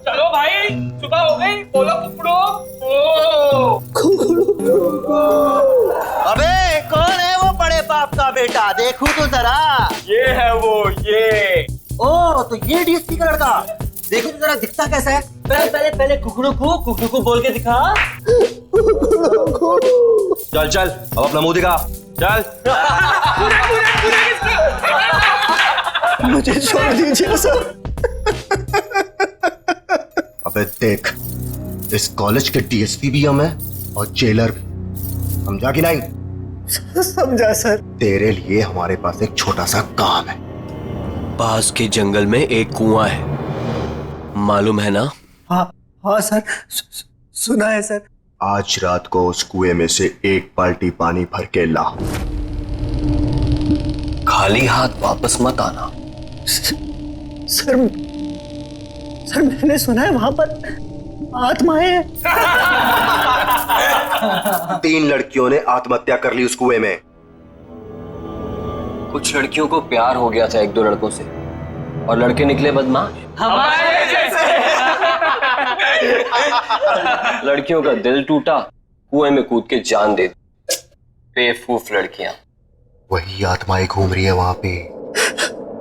चलो भाई, सुबह हो गई, बोलो कुकड़ो। अबे कौन है वो बड़े बाप का बेटा, देखूं तो जरा। ये है वो, ये। ओ तो ये डीएसपी का लड़का, देखो तो जरा दिखता कैसा है। पहले पहले पहले कुकड़ू को बोल के दिखा। चल चल अब अपना मुंह दिखा, चल। मुझे छोड़ दीजिए सर। अबे देख, इस कॉलेज के डीएसपी भी हम हैं और जेलर भी, समझा कि नहीं? समझा सर। तेरे लिए हमारे पास एक छोटा सा काम है। पास के जंगल में एक कुआं है, मालूम है ना? हाँ सर, सुना है सर। आज रात को उस कुएं में से एक बाल्टी पानी भर के ला। खाली हाथ वापस मत आना। सर मैंने सुना है वहां पर आत्माएं हैं। 3 लड़कियों ने आत्महत्या कर ली उस कुएं में। कुछ लड़कियों को प्यार हो गया था 1-2 लड़कों से, और लड़के निकले बदमाश। हमारे जैसे। लड़कियों का दिल टूटा, कुएं में कूद के जान दे दी। बेवकूफ लड़कियां। वही आत्माएं घूम रही है वहां पे।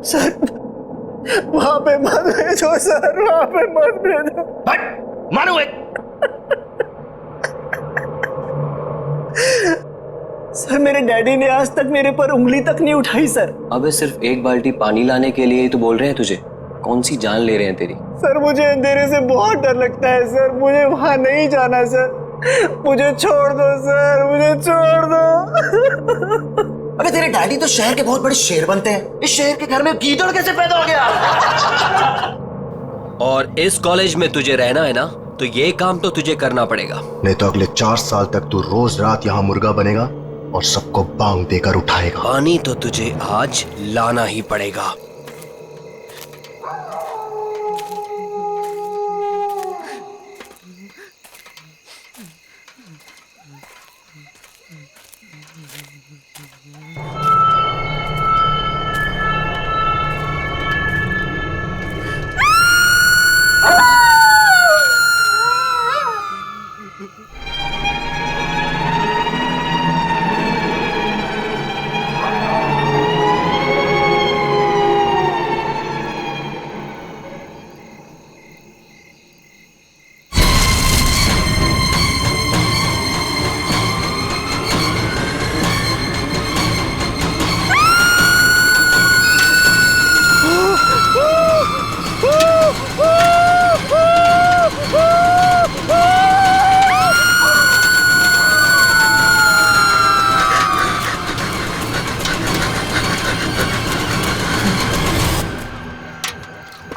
सर वहां पे मत भेजो सर, वहां पे मत भेजो। मानो सर मेरे डैडी ने आज तक मेरे पर उंगली तक नहीं उठाई सर। अबे सिर्फ एक बाल्टी पानी लाने के लिए ही तो बोल रहे हैं तुझे। कौन सी जान ले रहे हैं तेरी? सर मुझे अंधेरे से बहुत डर लगता है सर, मुझे वहां नहीं जाना सर, मुझे छोड़ दो सर, मुझे छोड़ दो। अबे तेरे डैडी तो शहर के बहुत बड़े शेर बनते हैं, इस शहर के घर में गीदड़ कैसे पैदा हो गया? और इस कॉलेज में तुझे रहना है ना, तो ये काम तो तुझे करना पड़ेगा। नहीं तो अगले 4 साल तक तू रोज रात यहाँ मुर्गा बनेगा और सबको बांग देकर उठाएगा। पानी तो तुझे आज लाना ही पड़ेगा।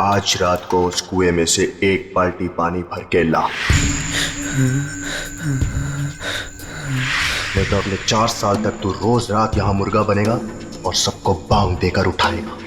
आज रात को उस कुएं में से एक बाल्टी पानी भर के ला। नहीं तो अगले 4 साल तक तू रोज रात यहाँ मुर्गा बनेगा और सबको बांग देकर उठाएगा।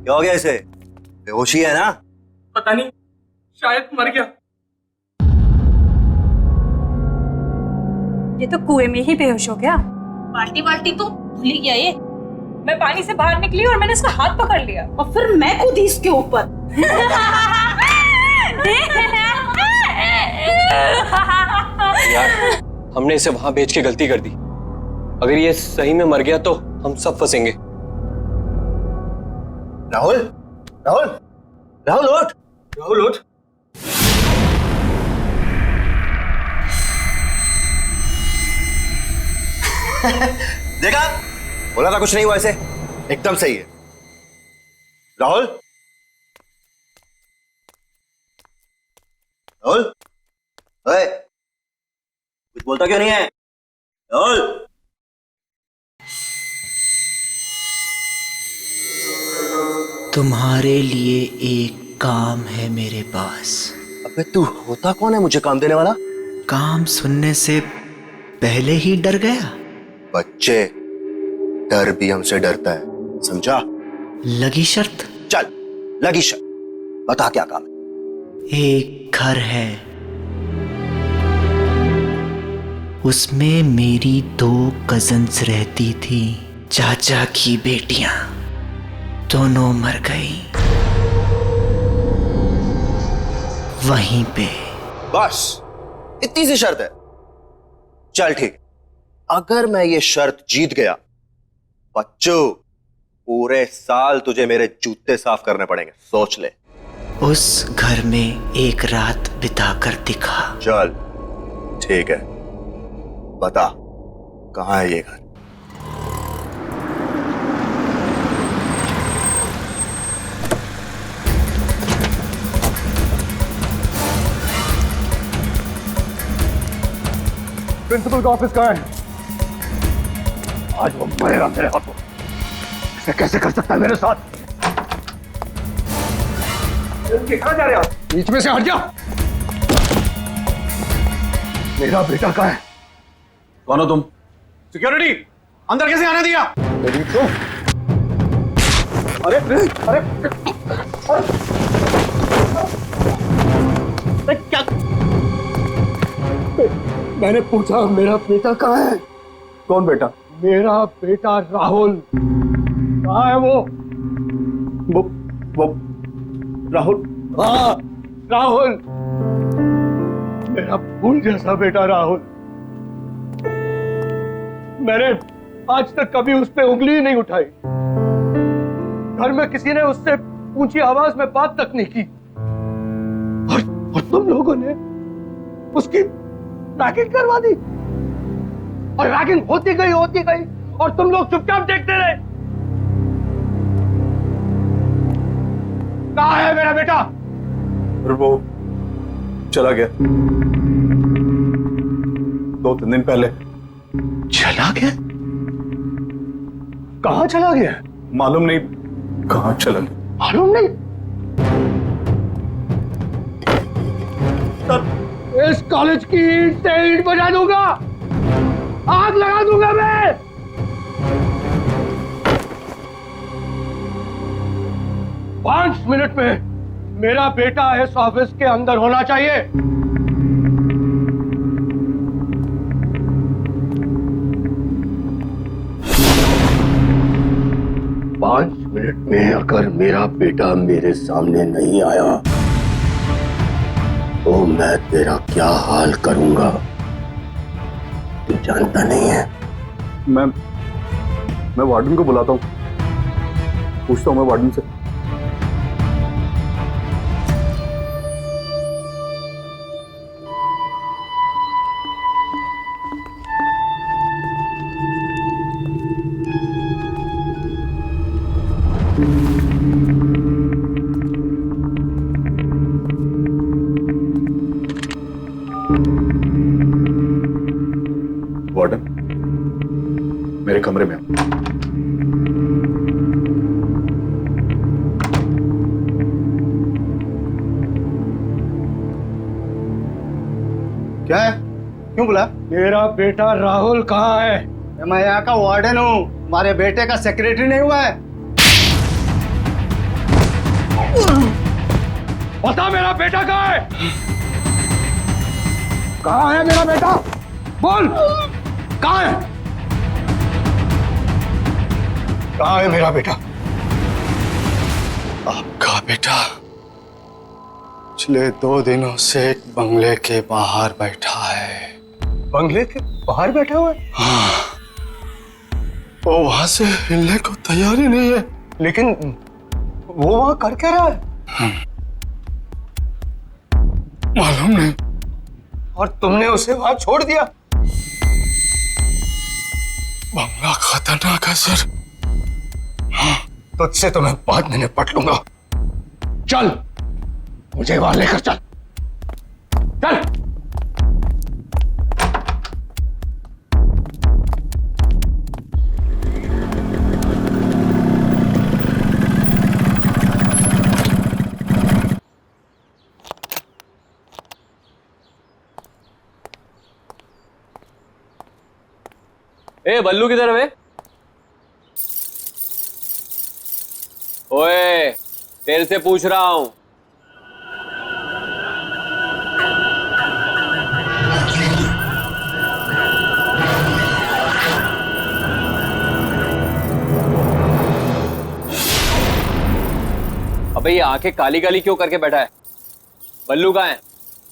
क्या हो गया इसे? बेहोशी है ना? पता नहीं, शायद मर गया। ये तो कुएं में ही बेहोश हो गया। बाल्टी बाल्टी तो भूल ही गया ये। मैं पानी से बाहर निकली और मैंने इसका हाथ पकड़ लिया और फिर मैं कूदी इसके ऊपर। यार हमने इसे वहां भेज के गलती कर दी। अगर ये सही में मर गया तो हम सब फंसेंगे। राहुल, राहुल, राहुल उठ, राहुल उठ। देखा, बोला था कुछ नहीं हुआ इसे। एकदम सही है। राहुल, राहुल, ओए, कुछ बोलता क्यों नहीं है? राहुल, तुम्हारे लिए एक काम है मेरे पास। अबे तू होता कौन है मुझे काम देने वाला? काम सुनने से पहले ही डर गया। बच्चे, डर भी हमसे डरता है, समझा? लगी शर्त? चल, लगी शर्त, बता क्या काम है? एक घर है, उसमें मेरी 2 कजन्स रहती थी, चाचा की बेटियां। दोनों मर गई वहीं पे। बस इतनी सी शर्त है? चल ठीक, अगर मैं ये शर्त जीत गया, बच्चों पूरे साल तुझे मेरे जूते साफ करने पड़ेंगे, सोच ले। उस घर में एक रात बिताकर दिखा। चल ठीक है, बता कहां है ये घर? प्रिंसिपल का ऑफिस कहाँ है? आज वो मरेगा मेरे हाथों। ऐसे कैसे कर सकता है मेरे साथ? कहाँ जा रहे हो? बीच में से हट जा। मेरा बेटा कहाँ है? कौन हो तुम? सिक्योरिटी, अंदर कैसे आने दिया? मेरी तो अरे अरे क्या? मैंने पूछा मेरा बेटा कहाँ है? कौन बेटा? मेरा बेटा राहुल कहाँ है? वो राहुल। हाँ, राहुल, मेरा फूल जैसा बेटा राहुल। मैंने आज तक कभी उस पे उंगली नहीं उठाई। घर में किसी ने उससे ऊंची आवाज में बात तक नहीं की। और तुम लोगों ने उसकी रैगिंग करवा दी। और रैगिंग होती गई और तुम लोग चुपचाप देखते रहे। कहाँ है मेरा बेटा? और वो चला गया 2-3 दिन पहले। चला गया? कहाँ चला गया? मालूम नहीं कहाँ चला गया। मालूम नहीं? इस कॉलेज की ईंट से ईंट बजा दूंगा, आग लगा दूंगा मैं। पांच मिनट में मेरा बेटा इस ऑफिस के अंदर होना चाहिए। 5 मिनट में अगर मेरा बेटा मेरे सामने नहीं आया तो मैं तेरा क्या हाल करूंगा तू जानता नहीं है। मैं वार्डन को बुलाता हूँ, पूछता हूँ मैं वार्डन से। वार्डन, मेरे कमरे में क्या है? क्यों बुला? मेरा बेटा राहुल कहाँ है? मैं यहाँ का वार्डन हूँ, तुम्हारे बेटे का सेक्रेटरी नहीं हुआ है? बता मेरा बेटा कहाँ है? कहाँ है मेरा बेटा? बोल, कहाँ है? कहाँ है मेरा बेटा? आपका बेटा पिछले 2 दिनों से एक बंगले के बाहर बैठा है। बंगले के बाहर बैठा हुआ है? हाँ, वो वहां से हिलने को तैयार ही नहीं है। लेकिन वो वहां कर क्या रहा है? मालूम नहीं। और तुमने उसे वहां छोड़ दिया? बंगला खतरनाक है सर। तुझसे तो मैं बाद में निपट लूंगा। चल, मुझे वहां लेकर चल। चल। ए बल्लू किधर है बे? ओए, तेरे से पूछ रहा हूं। अबे ये आंखें काली काली क्यों करके बैठा है? बल्लू कहाँ है?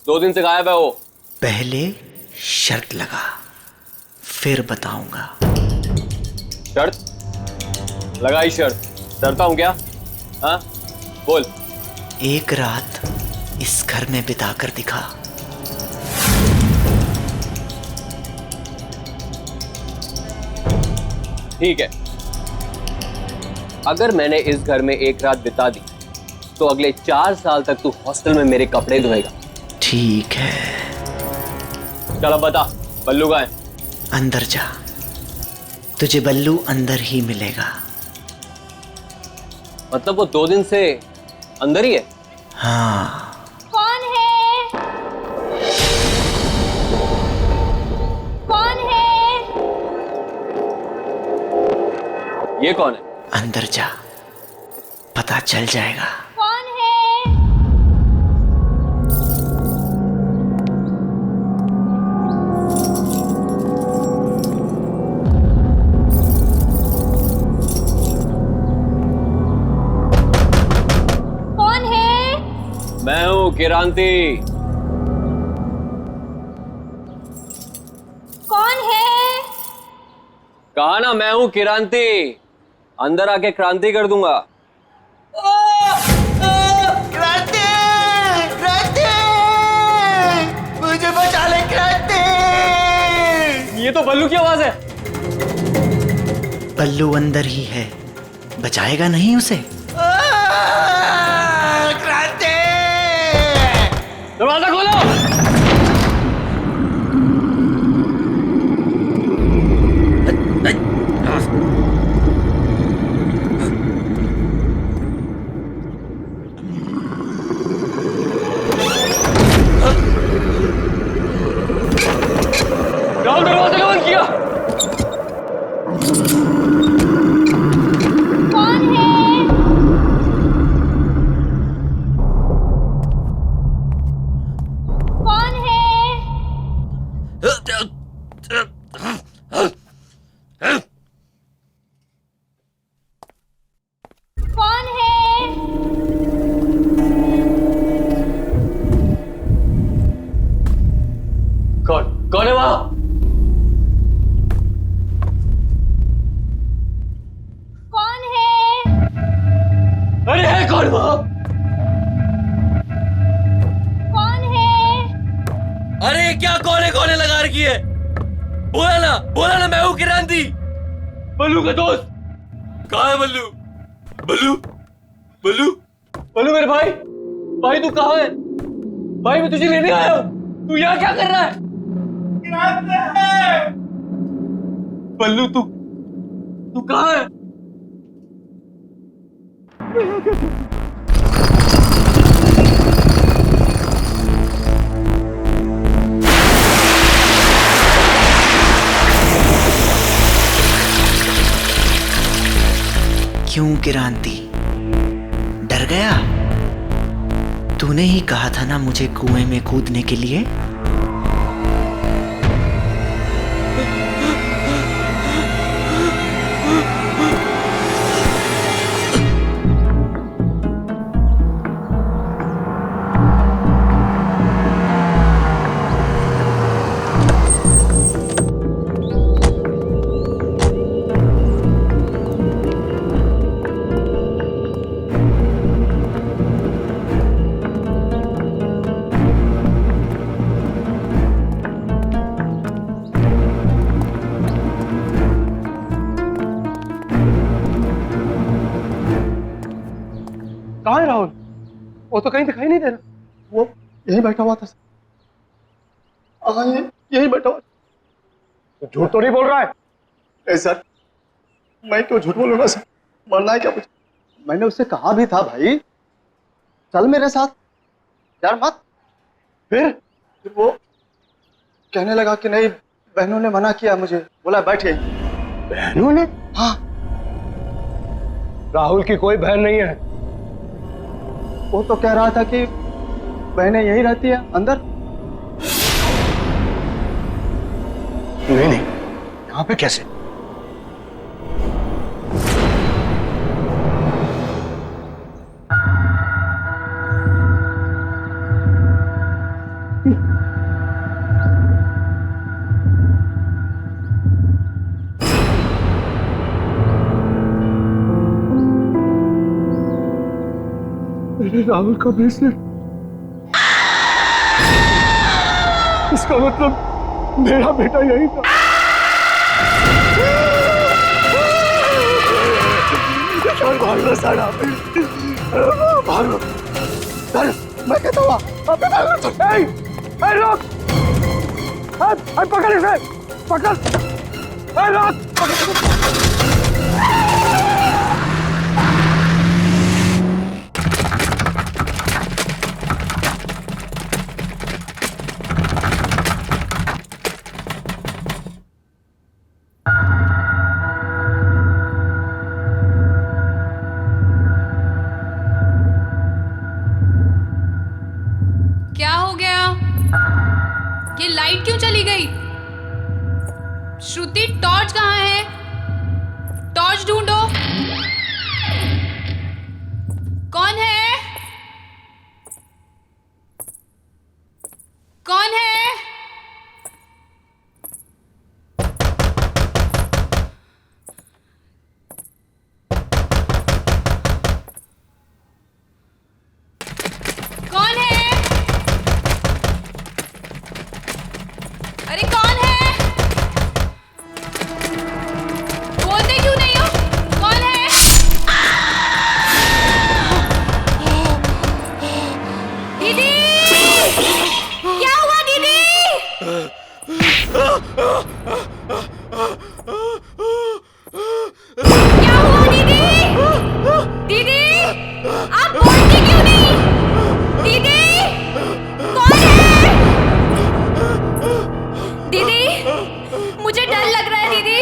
2 दिन से गायब है वो। पहले शर्त लगा, फिर बताऊंगा। शर्त? लगाई शर्त। डरता हूं क्या? हाँ, बोल। एक रात इस घर में बिताकर दिखा। ठीक है, अगर मैंने इस घर में एक रात बिता दी तो अगले 4 साल तक तू हॉस्टल में मेरे कपड़े धोएगा। ठीक है, चल अब बता, बल्लू कहाँ है? अंदर जा, तुझे बल्लू अंदर ही मिलेगा। मतलब वो 2 दिन से अंदर ही है? हाँ। कौन है? कौन है? ये कौन है? अंदर जा, पता चल जाएगा। कौन है? कौन है? मैं हूँ किरांती। कौन है? कहा ना, मैं हूँ किरांती। अंदर आके क्रांति कर दूंगा। क्रांति! क्रांति! मुझे बचा ले क्रांति! ये तो बल्लू की आवाज है। बल्लू अंदर ही है, बचाएगा नहीं उसे? क्रांति! दरवाजा खोलो। दरवाजा बंद किया। कौन है? कौन है? कौन है? कौन है वहां? कौन है? अरे है कौन वहां? कौन है? अरे क्या कौन है लगा रखी है? बोला ना मैं हूँ किरांती, बल्लू का दोस्त। कहाँ है बल्लू? बल्लू बल्लू बल्लू मेरे भाई तू कहाँ है? भाई मैं तुझे लेने आया हूँ, तू यहाँ क्या कर रहा है? बल्लू तू कहाँ है? क्यों किरांती, डर गया? तूने ही कहा था ना मुझे कुएं में कूदने के लिए। कहाँ है राहुल? वो तो कहीं दिखाई नहीं दे रहा। वो यहीं बैठा हुआ था सर। हाँ, यहीं बैठा हुआ। तो झूठ तो नहीं बोल रहा है? नहीं सर, मैं क्यों झूठ बोलूंगा सर? मरना है क्या मुझे? मैंने उससे कहा भी था भाई चल मेरे साथ, यार मत। फिर वो कहने लगा कि नहीं, बहनों ने मना किया मुझे, बोला बैठे। बहनों ने? हाँ। राहुल की कोई बहन नहीं है। वो तो कह रहा था कि बहनें यहीं रहती है अंदर। नहीं नहीं, यहाँ पे कैसे? मेरे राहुल का ब्रेसलेट, इसका मतलब मेरा बेटा यही था। भागो सारा, भागो। मैं कहता हुआ रोक, पकड़ इसे, पकड़, रोक। क्या हो गया? ये लाइट क्यों चली गई? श्रुति, टॉर्च कहाँ है? टॉर्च ढूंढो। कौन है? कौन है? कौन है? अरे कौन है? बोलते क्यों नहीं हो? कौन है? दीदी, क्या हुआ दीदी? क्या हुआ दीदी? दीदी, आप बोलते क्यों नहीं? दीदी, कौन है? दीदी, मुझे डर लग रहा है दीदी।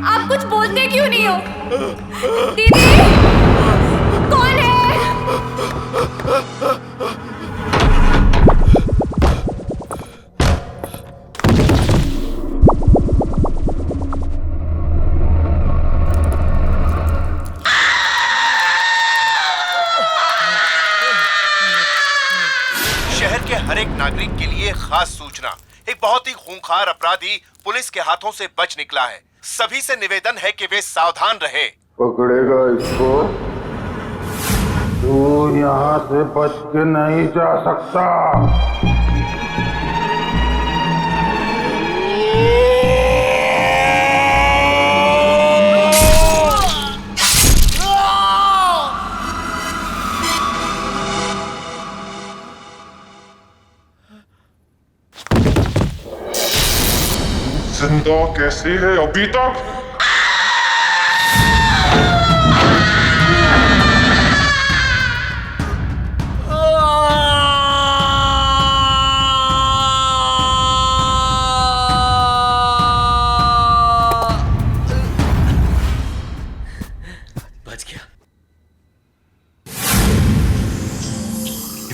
आप कुछ बोलते क्यों नहीं हो? दीदी, कौन है? शहर के हर एक नागरिक के लिए खास सूचना। एक बहुत ही खूंखार अपराधी पुलिस के हाथों से बच निकला है। सभी से निवेदन है कि वे सावधान रहे। पकड़ेगा इसको, तू यहाँ से बच के नहीं जा सकता। जिंदा कैसे है अभी तक?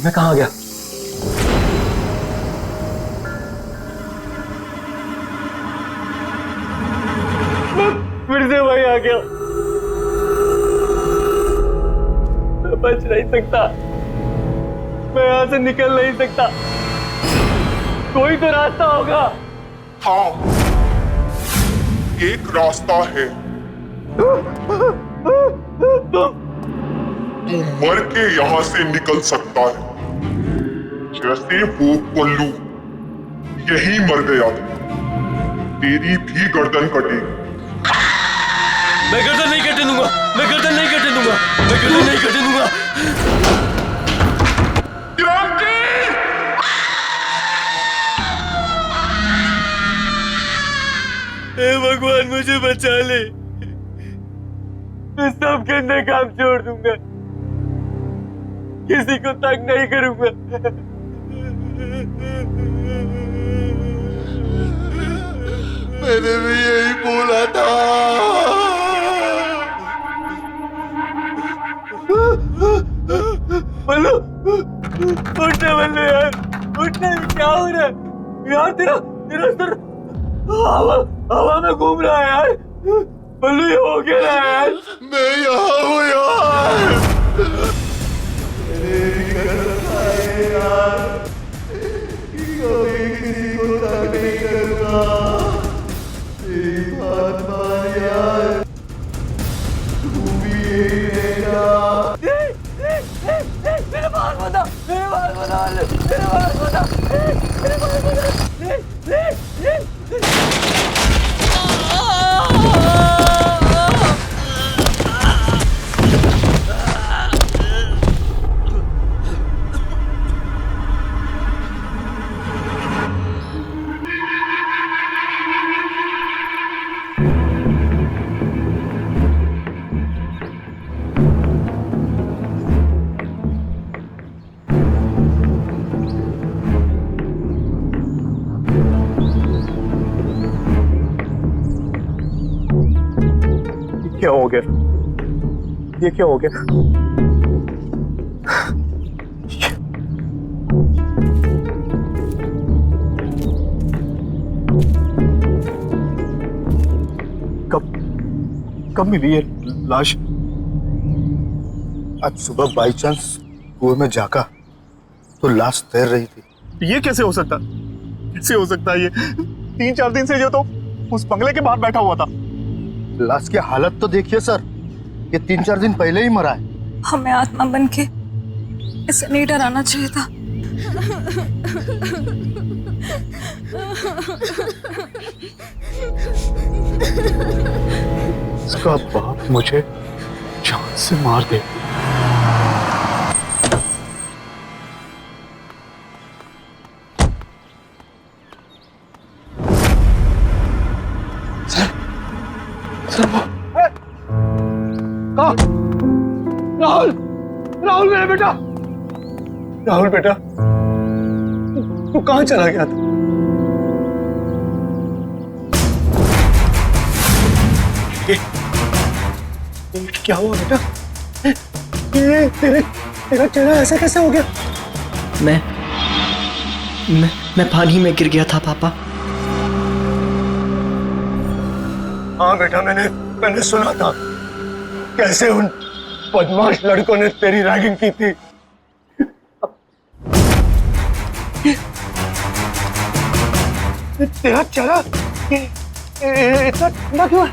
मैं कहाँ गया? फिर से वही आ गया। मैं बच नहीं सकता, मैं यहां से निकल नहीं सकता। कोई तो रास्ता होगा। हाँ, एक रास्ता है। तू मर के यहाँ से निकल सकता है, जैसे वो पल्लू यही मर गया, तेरी भी गर्दन कटेगी। मैं गर्दन नहीं कटने दूंगा, मैं गर्दन नहीं कटने दूंगा, मैं गर्दन नहीं कटने दूंगा। हे भगवान मुझे बचा ले, मैं सब करने काम छोड़ दूंगा, किसी को तंग नहीं करूंगा। मैंने भी यही बोला था। बल्लू, उठना बल्लू यार, उठना। क्या हो रहा है यार? तेरा सर हवा में घूम रहा है यार। बल्लू ये हो क्या रहा है यार? मैं यहाँ हूँ यार। किसी को तंग नहीं करूँगा, तेरी बात मान यार, तू भी यही रहेगा। मेरे बाल बता, मेरे बाल बता, मेरे बाल बता, मेरे बाल बता। क्या हो गया? ये क्या हो गया? कब मिली है लाश? आज सुबह बाई चांस कुएं में झांका तो लाश तैर रही थी। ये कैसे हो सकता? कैसे हो सकता है ये? 3-4 दिन से जो तो उस बंगले के बाहर बैठा हुआ था। लाश की हालत तो देखिए सर, ये 3-4 दिन पहले ही मरा है। हमें आत्मा बन के इसे नहीं डराना चाहिए था। इसका बाप मुझे जान से मार दे। राहुल, राहुल मेरा बेटा, राहुल बेटा, तू कहाँ चला गया था? ये क्या हुआ बेटा? ये तेरा चेहरा ऐसा कैसे हो गया? मैं पानी में गिर गया था पापा। हाँ बेटा, मैंने सुना था कैसे उन बदमाश लड़कों ने तेरी रैगिंग की थी। तेरा चेहरा इतना ठंडा क्यों है?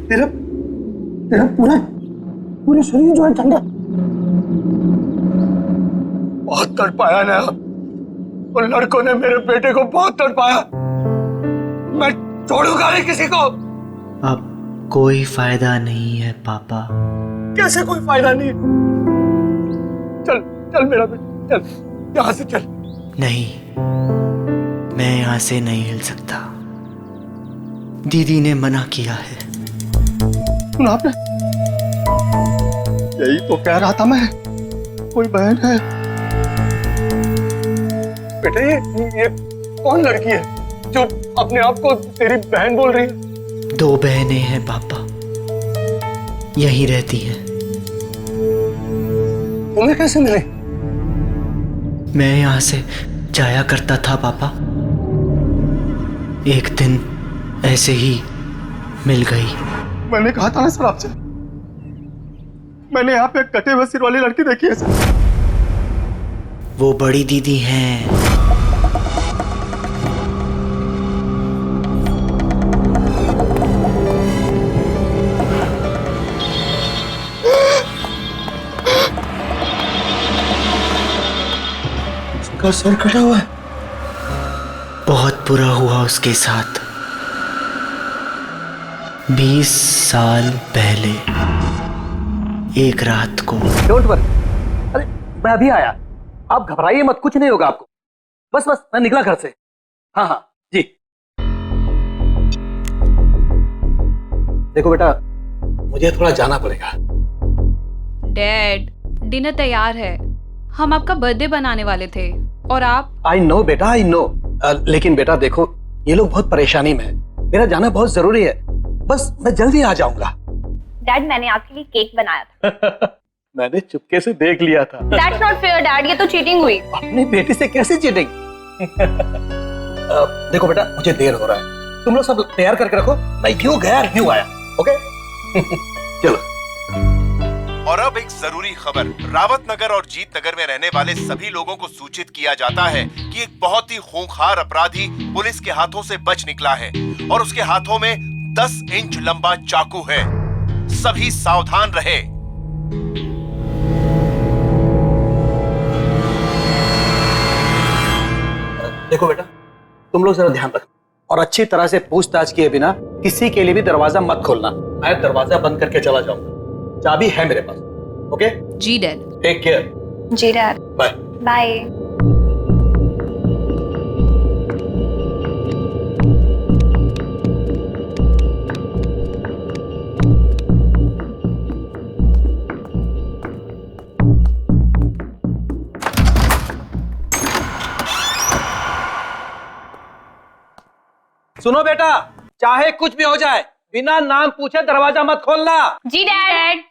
तेरा पूरा शरीर जो है ठंडा। बहुत तड़पाया ना उन लड़कों ने, मेरे बेटे को बहुत तड़पाया। मैं छोड़ूंगा नहीं किसी को। अब कोई फायदा नहीं है पापा। कैसे कोई फायदा नहीं? चल चल मेरा बेटा, चल यहाँ से चल। नहीं, मैं यहाँ से नहीं हिल सकता। दीदी ने मना किया है। सुना आपने? यही तो कह रहा था मैं, कोई बहन है। बेटा ये कौन लड़की है जो अपने आप को तेरी बहन बोल रही है? 2 बहनें हैं पापा, यहीं रहती हैं। तुम्हें कैसे मिले? मैं यहाँ से जाया करता था पापा, एक दिन ऐसे ही मिल गई। मैंने कहा था ना सर आपसे, मैंने यहाँ पे एक कटे हुए सिर वाली लड़की देखी है सर। वो बड़ी दीदी हैं। उसका सर कटा हुआ है। बहुत बुरा हुआ उसके साथ 20 साल पहले एक रात को। डोंट वरी, अरे मैं अभी आया, आप घबराइए मत, कुछ नहीं होगा आपको। बस बस मैं निकला घर से। हाँ हाँ जी। देखो बेटा, मुझे थोड़ा जाना पड़ेगा। डैड, डिनर तैयार है, हम आपका बर्थडे बनाने वाले थे और आप। आई नो बेटा, आई नो, लेकिन बेटा देखो, ये लोग बहुत परेशानी में है, मेरा जाना बहुत जरूरी है। बस मैं जल्दी आ जाऊंगा। डैड, मैंने आपके लिए केक बनाया था। मैंने चुपके से देख लिया था। That's not fair, डैड, ये तो चीटिंग हुई। अपनी बेटी से कैसे चीटिंग? देखो बेटा, मुझे देर हो रहा है, तुम लोग सब तैयार करके रखो, मैं यूं गया यूं आया। ओके? चलो। और अब एक जरूरी खबर, रावत नगर और जीत नगर में रहने वाले सभी लोगों को सूचित किया जाता है कि एक बहुत ही खूंखार अपराधी पुलिस के हाथों से बच निकला है और उसके हाथों में 10 इंच लंबा चाकू है। सभी सावधान रहे। देखो बेटा, तुम लोग जरा ध्यान रखो और अच्छी तरह से पूछताछ किए बिना किसी के लिए भी दरवाजा मत खोलना। मैं दरवाजा बंद करके चला जाऊंगा, चाबी है मेरे पास। ओके? जी डैड। Take care. जी डैड। Bye bye. सुनो बेटा, चाहे कुछ भी हो जाए, बिना नाम पूछे दरवाजा मत खोलना। जी डैड।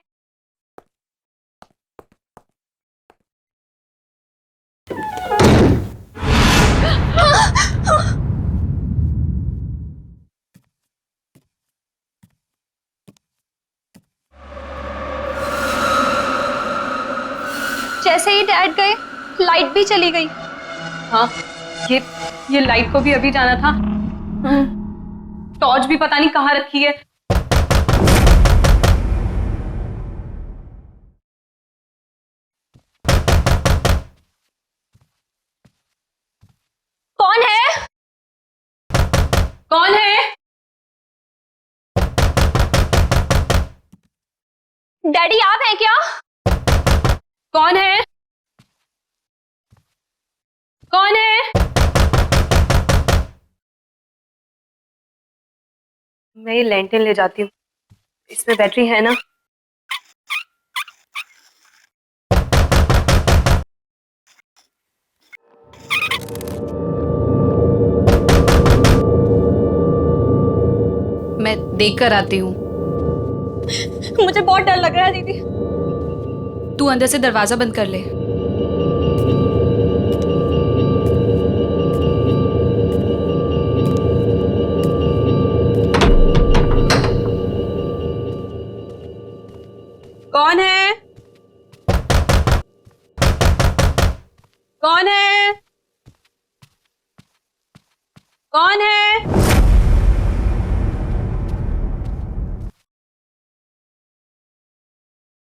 जैसे ही डैड गए, लाइट भी चली गई। हाँ, ये लाइट को भी अभी जाना था। टॉर्च भी पता नहीं कहाँ रखी है। कौन है? कौन है? डैडी, आप हैं क्या? कौन है? कौन है? मैं ये लैंटर्न ले जाती हूँ, इसमें बैटरी है ना? मैं देख कर आती हूँ। मुझे बहुत डर लग रहा है दीदी। तू अंदर से दरवाजा बंद कर ले। कौन है? कौन है? कौन है?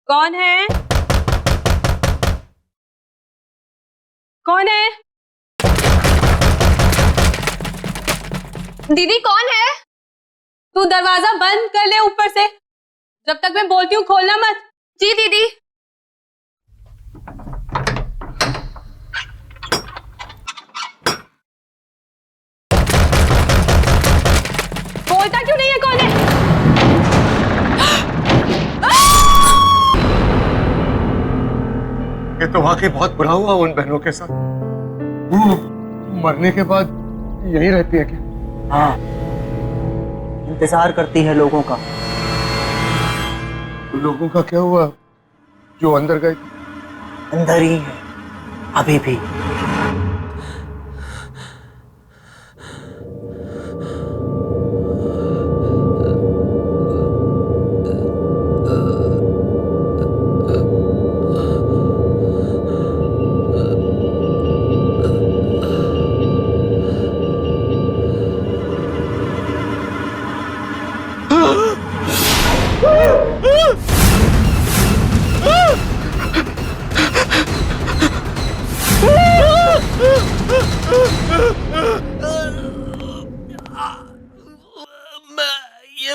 कौन है? कौन है? दीदी कौन है? तू दरवाजा बंद कर ले ऊपर से, जब तक मैं बोलती हूँ खोलना मत। जी दीदी। बोलता क्यों नहीं है? कौन है? ये तो वाकई बहुत बुरा हुआ उन बहनों के साथ। वो मरने के बाद यही रहती है क्या? हाँ, इंतजार करती है लोगों का। लोगों का क्या हुआ जो अंदर गए? अंदर ही है अभी भी।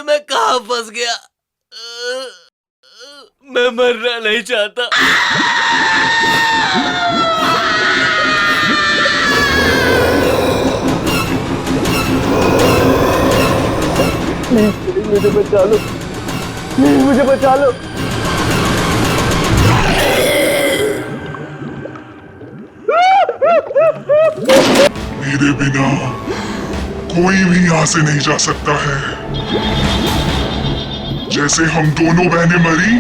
मैं कहाँ फंस गया? मैं मरना नहीं चाहता। मुझे बचा लो, मुझे बचा लो। मेरे बिना कोई भी यहाँ से नहीं जा सकता है। जैसे हम दोनों बहनें मरी,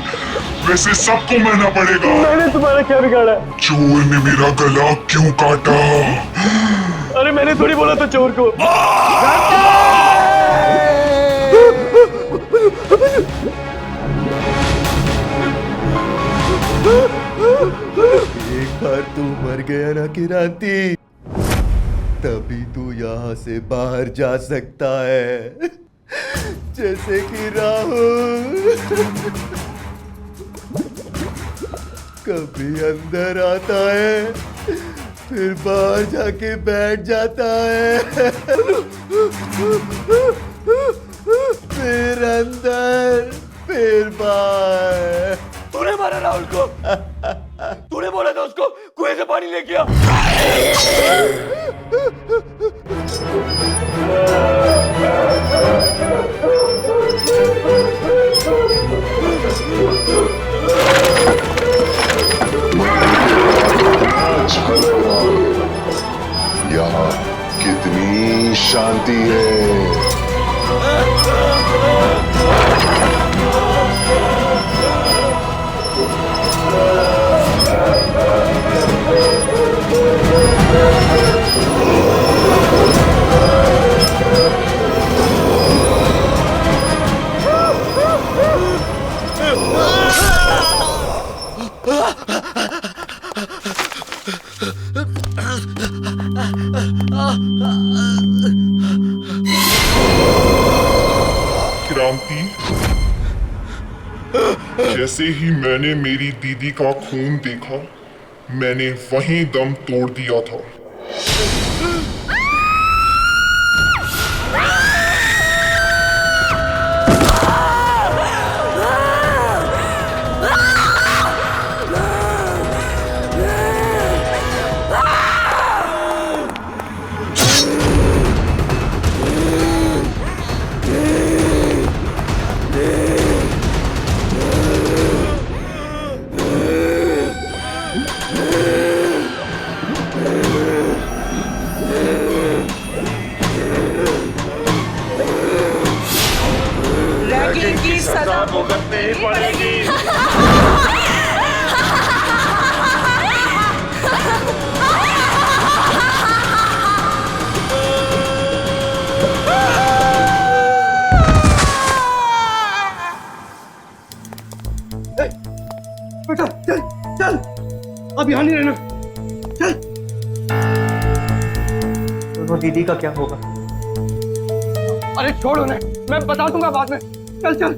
वैसे सबको मरना पड़ेगा। मैंने तुम्हारा क्या बिगाड़ा? चोर ने मेरा गला क्यों काटा? अरे मैंने थोड़ी बोला था चोर को। एक बार तू मर गया ना किरांती, तभी तू यहाँ से बाहर जा सकता है। जैसे कि राहुल कभी अंदर आता है, फिर बाहर जाके बैठ जाता है, फिर अंदर, फिर बाहर। तूने मारा राहुल को? तूने बोला था उसको कुएं से पानी लेके आ। यहाँ कितनी शांति है। क्रांति, जैसे ही मैंने मेरी दीदी का खून देखा, मैंने वहीं दम तोड़ दिया था। बेटा चल चल, अब यहाँ नहीं रहना, चल। वो दीदी का क्या होगा? अरे छोड़ उन्हें, मैं बता दूंगा बाद में। चल चल।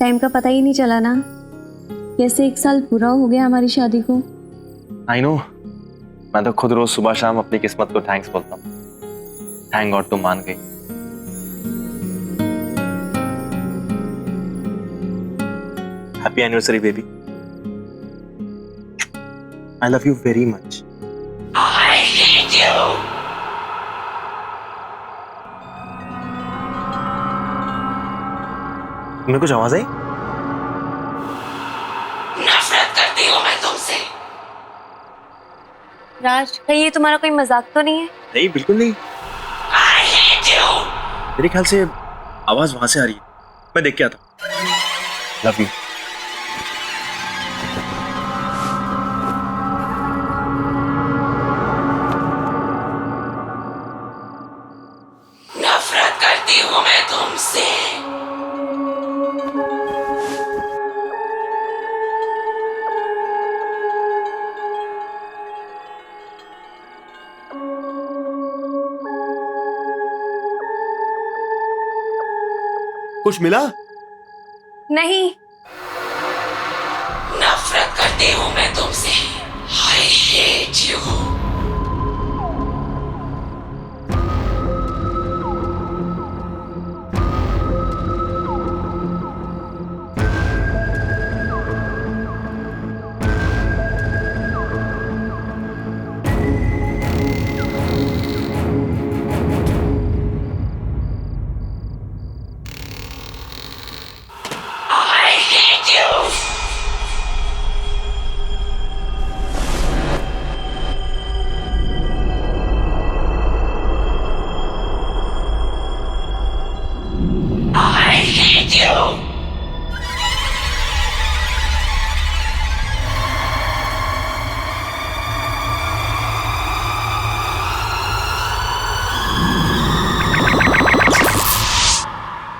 टाइम का पता ही नहीं चला ना, कैसे 1 साल पूरा हो गया हमारी शादी को। आई नो, मैं तो खुद रोज सुबह शाम अपनी किस्मत को थैंक्स बोलता हूँ। थैंक गॉड तुम मान गई। Happy anniversary baby. I love you very much. I hate you. तुम्हें कुछ आवाज आई? नफरत करती हूँ मैं तुमसे। राज, कहीं ये तुम्हारा कोई मजाक तो नहीं है? नहीं, बिल्कुल नहीं। मेरे ख्याल से आवाज वहां से आ रही है। मैं देख के आता हूं। Love you. नफरत करती हूँ मैं तुमसे। कुछ मिला? नहीं। नफरत करती हूँ मैं तुमसे। I hate you।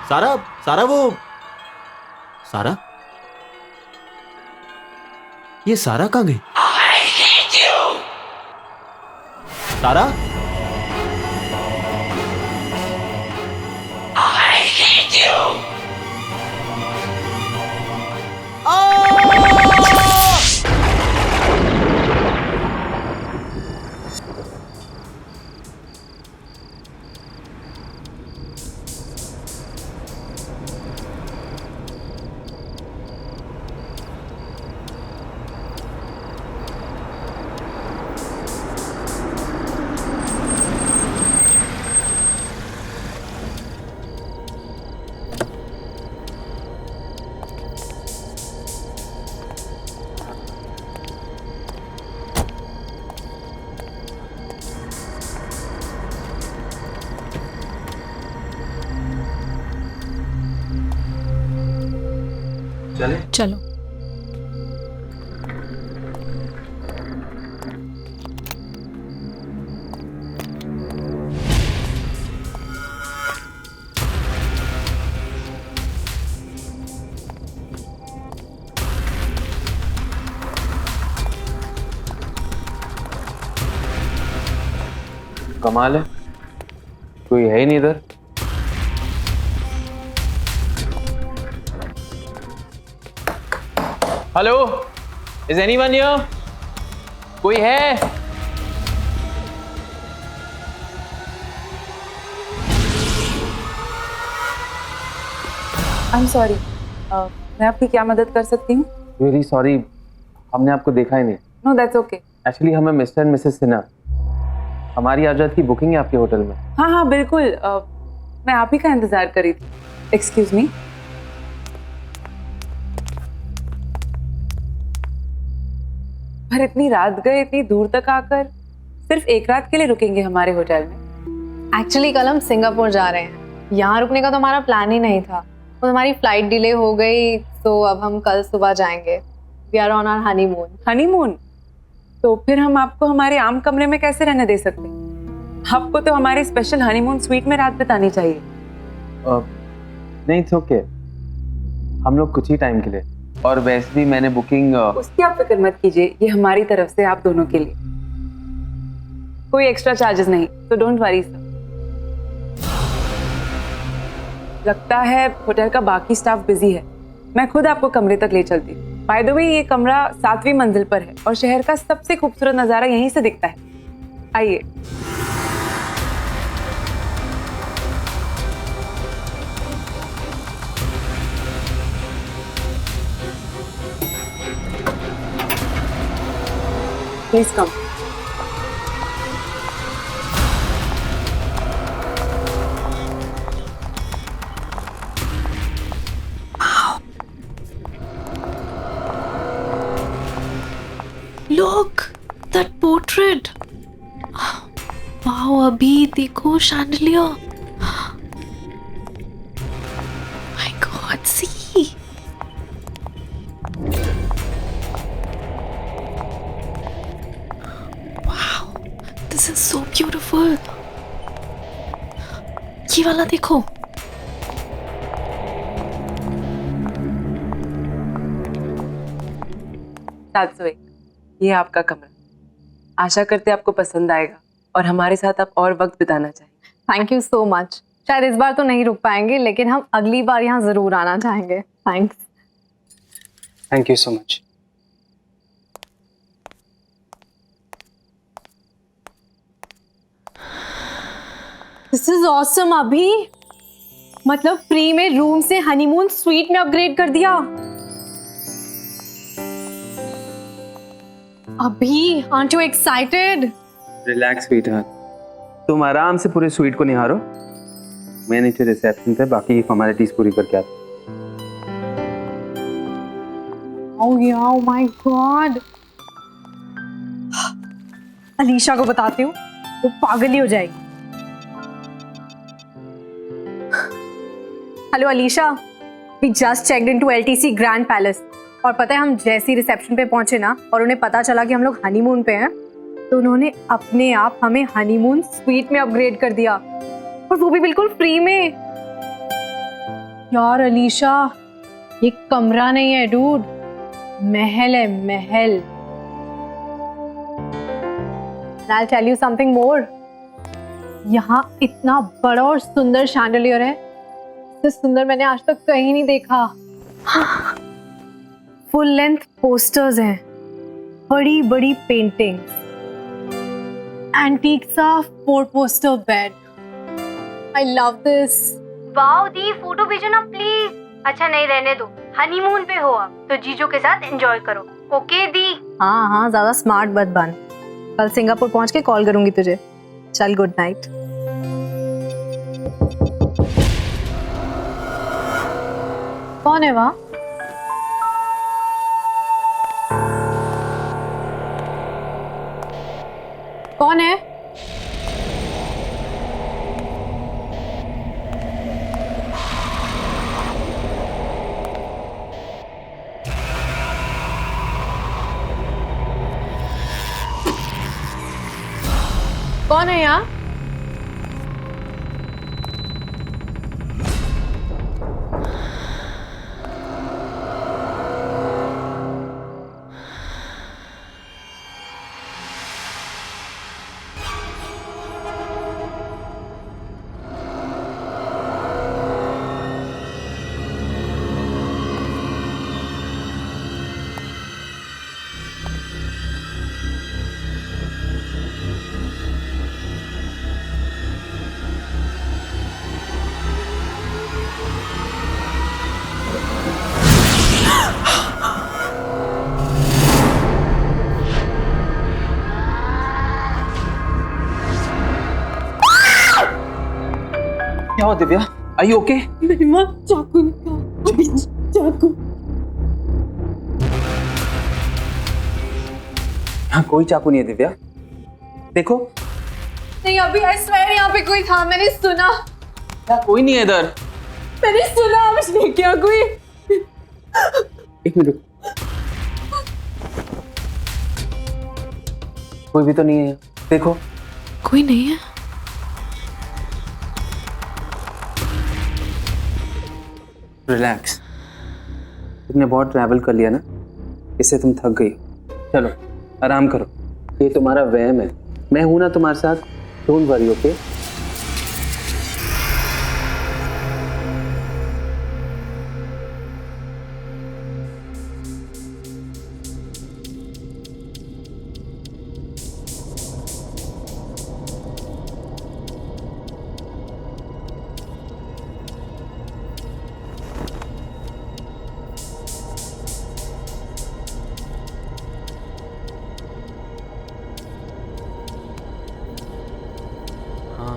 सारा, सारा वो सारा, ये सारा कहाँ गई? सारा, चले? चलो। कमाल है, कोई है ही नहीं इधर। Hello, is anyone here? कोई है? आई एम सॉरी, मैं आपकी क्या मदद कर सकती हूँ? वेरी सॉरी, हमने आपको देखा ही नहीं। No that's okay. एक्चुअली हमें मिस्टर एंड मिसेस सिन्हा, हमारी आज रात की बुकिंग है आपके होटल में। हाँ हाँ बिल्कुल, मैं आप ही का इंतजार कर रही थी। Excuse me. पर इतनी रात गए, इतनी दूर तक आकर सिर्फ एक रात के लिए रुकेंगे हमारे होटल में? एक्चुअली कल हम सिंगापुर जा रहे हैं, यहाँ रुकने का तो हमारा प्लान ही नहीं था। तो हमारी फ्लाइट डिले हो गई, तो अब हम कल सुबह जाएंगे। We are on our honeymoon. Honeymoon? तो फिर हम आपको हमारे आम कमरे में कैसे रहने दे सकते हैं? आपको तो हमारे स्पेशल हनीमून स्वीट में रात बितानी चाहिए। नहीं, इट्स ओके, हम लोग कुछ ही टाइम के लिए, और वैसे भी मैंने बुकिंग। उसकी आप फिक्र मत कीजिए, ये हमारी तरफ से आप दोनों के लिए कोई एक्स्ट्रा चार्जेस नहीं, तो डोंट वरी सर। लगता है होटल का बाकी स्टाफ बिजी है, मैं खुद आपको कमरे तक ले चलती हूँ। बाय द वे, ये कमरा 7वीं मंजिल पर है और शहर का सबसे खूबसूरत नजारा यहीं से दिखता है। आइए। Please come. वाओ, अभी देखो chandelier. My god, see. Wow, this is so beautiful. ये वाला देखो। ये आपका कमरा। आशा करते आपको पसंद आएगा और हमारे साथ आप और वक्त बिताना चाहेंगे। Thank you so much. शायद इस बार तो नहीं रुक पाएंगे, लेकिन हम अगली बार यहाँ जरूर आना चाहेंगे। Thanks. Thank you so much. This is awesome अभी। मतलब फ्री में रूम से हनीमून स्वीट में अपग्रेड कर दिया। अभी, aren't you excited? Relax sweetheart, तुम आराम से पूरे स्वीट को निहारो। मैं नीचे रिसेप्शन पे बाकी की फॉर्मेलिटीज पूरी करके आता हूँ। Oh yeah, oh my God. Alisha को बताती हूँ, वो पागल ही हो जाएगी। Hello Alisha, we just checked into LTC Grand Palace और पता है हम जैसी रिसेप्शन पे पहुंचे ना और उन्हें पता चला कि हम लोग हनीमून पे हैं, तो उन्होंने अपने आप हमें हनीमून स्वीट में अपग्रेड कर दिया और वो भी बिल्कुल फ्री में। यार अलीशा, ये कमरा नहीं है डूड, महल है, महल। I'll tell you something more. यहाँ इतना बड़ा और सुंदर शैंडलियर है, इससे सुंदर मैंने आज तक कहीं नहीं देखा। फुल लेंथ पोस्टर्स हैं, बड़ी बड़ी पेंटिंग्स, एंटीक सा 4 poster bed. I love this. Wow the, photo भेजो ना प्लीज। अच्छा नहीं, रहने दो, हनीमून पे हो आप तो जीजू के साथ एंजॉय करो। ओके दी। हाँ हाँ, ज्यादा स्मार्ट मत बन। कल सिंगापुर पहुंच के कॉल करूंगी तुझे। चल, गुड नाइट। कौन है वहाँ? कौन है? कौन है यहाँ? क्या हुआ दिव्या? Are you okay? मेरी माँ चाकू निकाल, अभी चाकू। यहाँ कोई चाकू नहीं है दिव्या, देखो। नहीं अभी, आई स्वेयर यहाँ पे कोई था, मैंने सुना। कोई नहीं है इधर। मैंने सुना, मुझे क्या कोई। एक मिनट, कोई भी तो नहीं है यहाँ, देखो। कोई नहीं है। रिलैक्स, तुमने बहुत ट्रैवल कर लिया ना, इससे तुम थक गई। चलो आराम करो, ये तुम्हारा वहम है, मैं हूं ना तुम्हारे साथ। Don't worry, okay?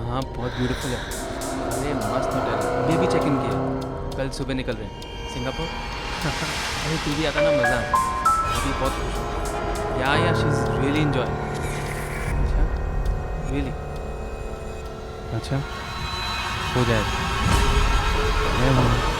हाँ बहुत ब्यूटीफुल है। अरे मस्त होटल, अभी अभी चेक इन किया, कल सुबह निकल रहे हैं सिंगापुर। अरे तू भी आता ना, मज़ा आता। अभी बहुत खुश हूँ। या शी इज़ रियली एंजॉय। अच्छा रियली, अच्छा हो जाएगा। मैं हूँ।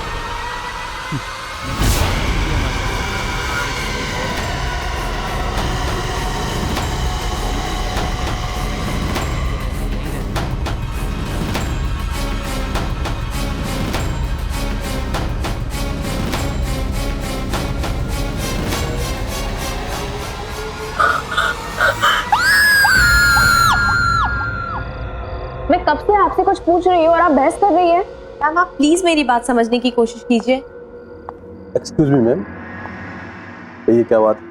मैं कब से आपसे कुछ पूछ रही हूँ और आप बहस कर रही है। मैम आप प्लीज मेरी बात समझने की कोशिश कीजिए। एक्सक्यूज मी मैम, ये क्या बात है?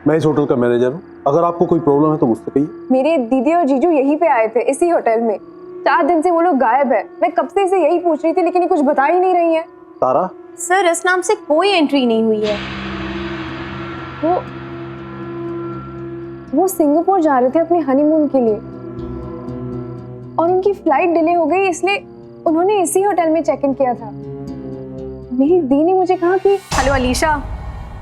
मैं इस होटल का मैनेजर हूँ, अगर आपको कोई प्रॉब्लम है तो मुझसे कहिए। मेरे दीदी और जीजू यहीं पे आए थे, इसी होटल में। 4 दिन से वो लोग गायब है। मैं कब से इसे यही पूछ रही थी, लेकिन ये कुछ बता ही नहीं रही है। तारा? सर इस नाम से कोई एंट्री नहीं हुई है। वो सिंगापुर जा रहे थे अपने हनीमून के लिए और उनकी फ्लाइट डिले हो गई, इसलिए उन्होंने इसी होटल में चेक इन किया था। मेरी दी ने मुझे कहा कि hello Alisha,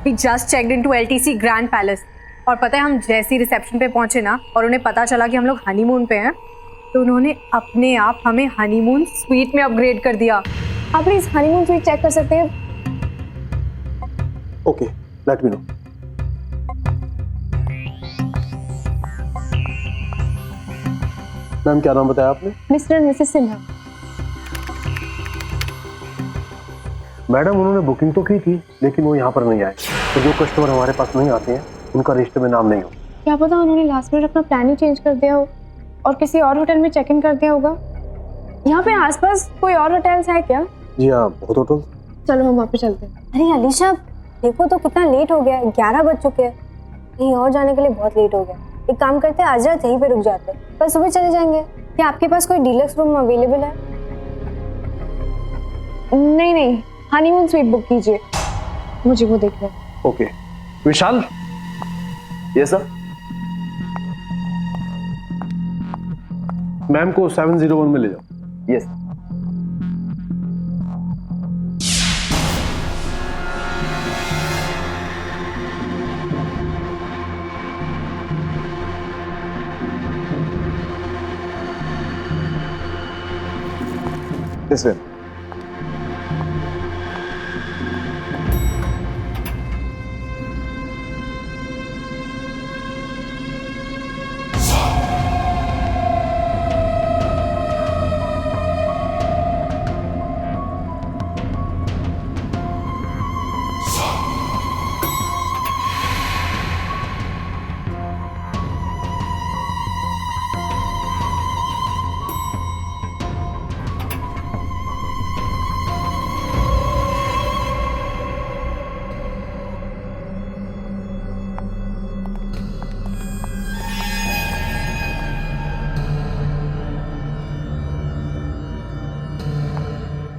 we just checked into LTC grand palace. और पता है हम जैसे ही रिसेप्शन पे पहुंचे ना और उन्हें पता चला कि हम लोग हनीमून पे हैं, तो उन्होंने अपने आप हमें हनीमून स्वीट में अपग्रेड कर दिया। आप प्लीज हनीमून स्वीट चेक कर सकते हैं? Okay, let me know. Ma'am क्या नाम बताया आपने? Mister and missus Sinha. Madam उन्होंने बुकिंग तो की थी, लेकिन वो यहाँ पर नहीं आए। तो जो कस्टमर हमारे पास नहीं आते हैं उनका रजिस्टर में नाम नहीं हो। क्या पता उन्होंने लास्ट मिनट अपना प्लान ही चेंज कर दिया हो और किसी और होटल में चेक इन कर दिया होगा। यहाँ पे आसपास कोई और होटल्स है क्या? जी हाँ, बहुत होटल। चलो हम वहाँ पे चलते हैं। अरे अलीशा देखो तो कितना लेट हो गया है, 11 बज चुके हैं। कहीं और जाने के लिए बहुत लेट हो गया। एक काम करते हैं, आज रात यहीं पे रुक जाते हैं, कल सुबह चले जाएंगे। क्या आपके पास कोई डीलक्स रूम अवेलेबल है? नहीं नहीं, हनीमून स्वीट बुक कीजिए, मुझे वो देखना है। Okay Vishal. Yes sir. Ma'am को 701 में ले जाओ। Yes. This way.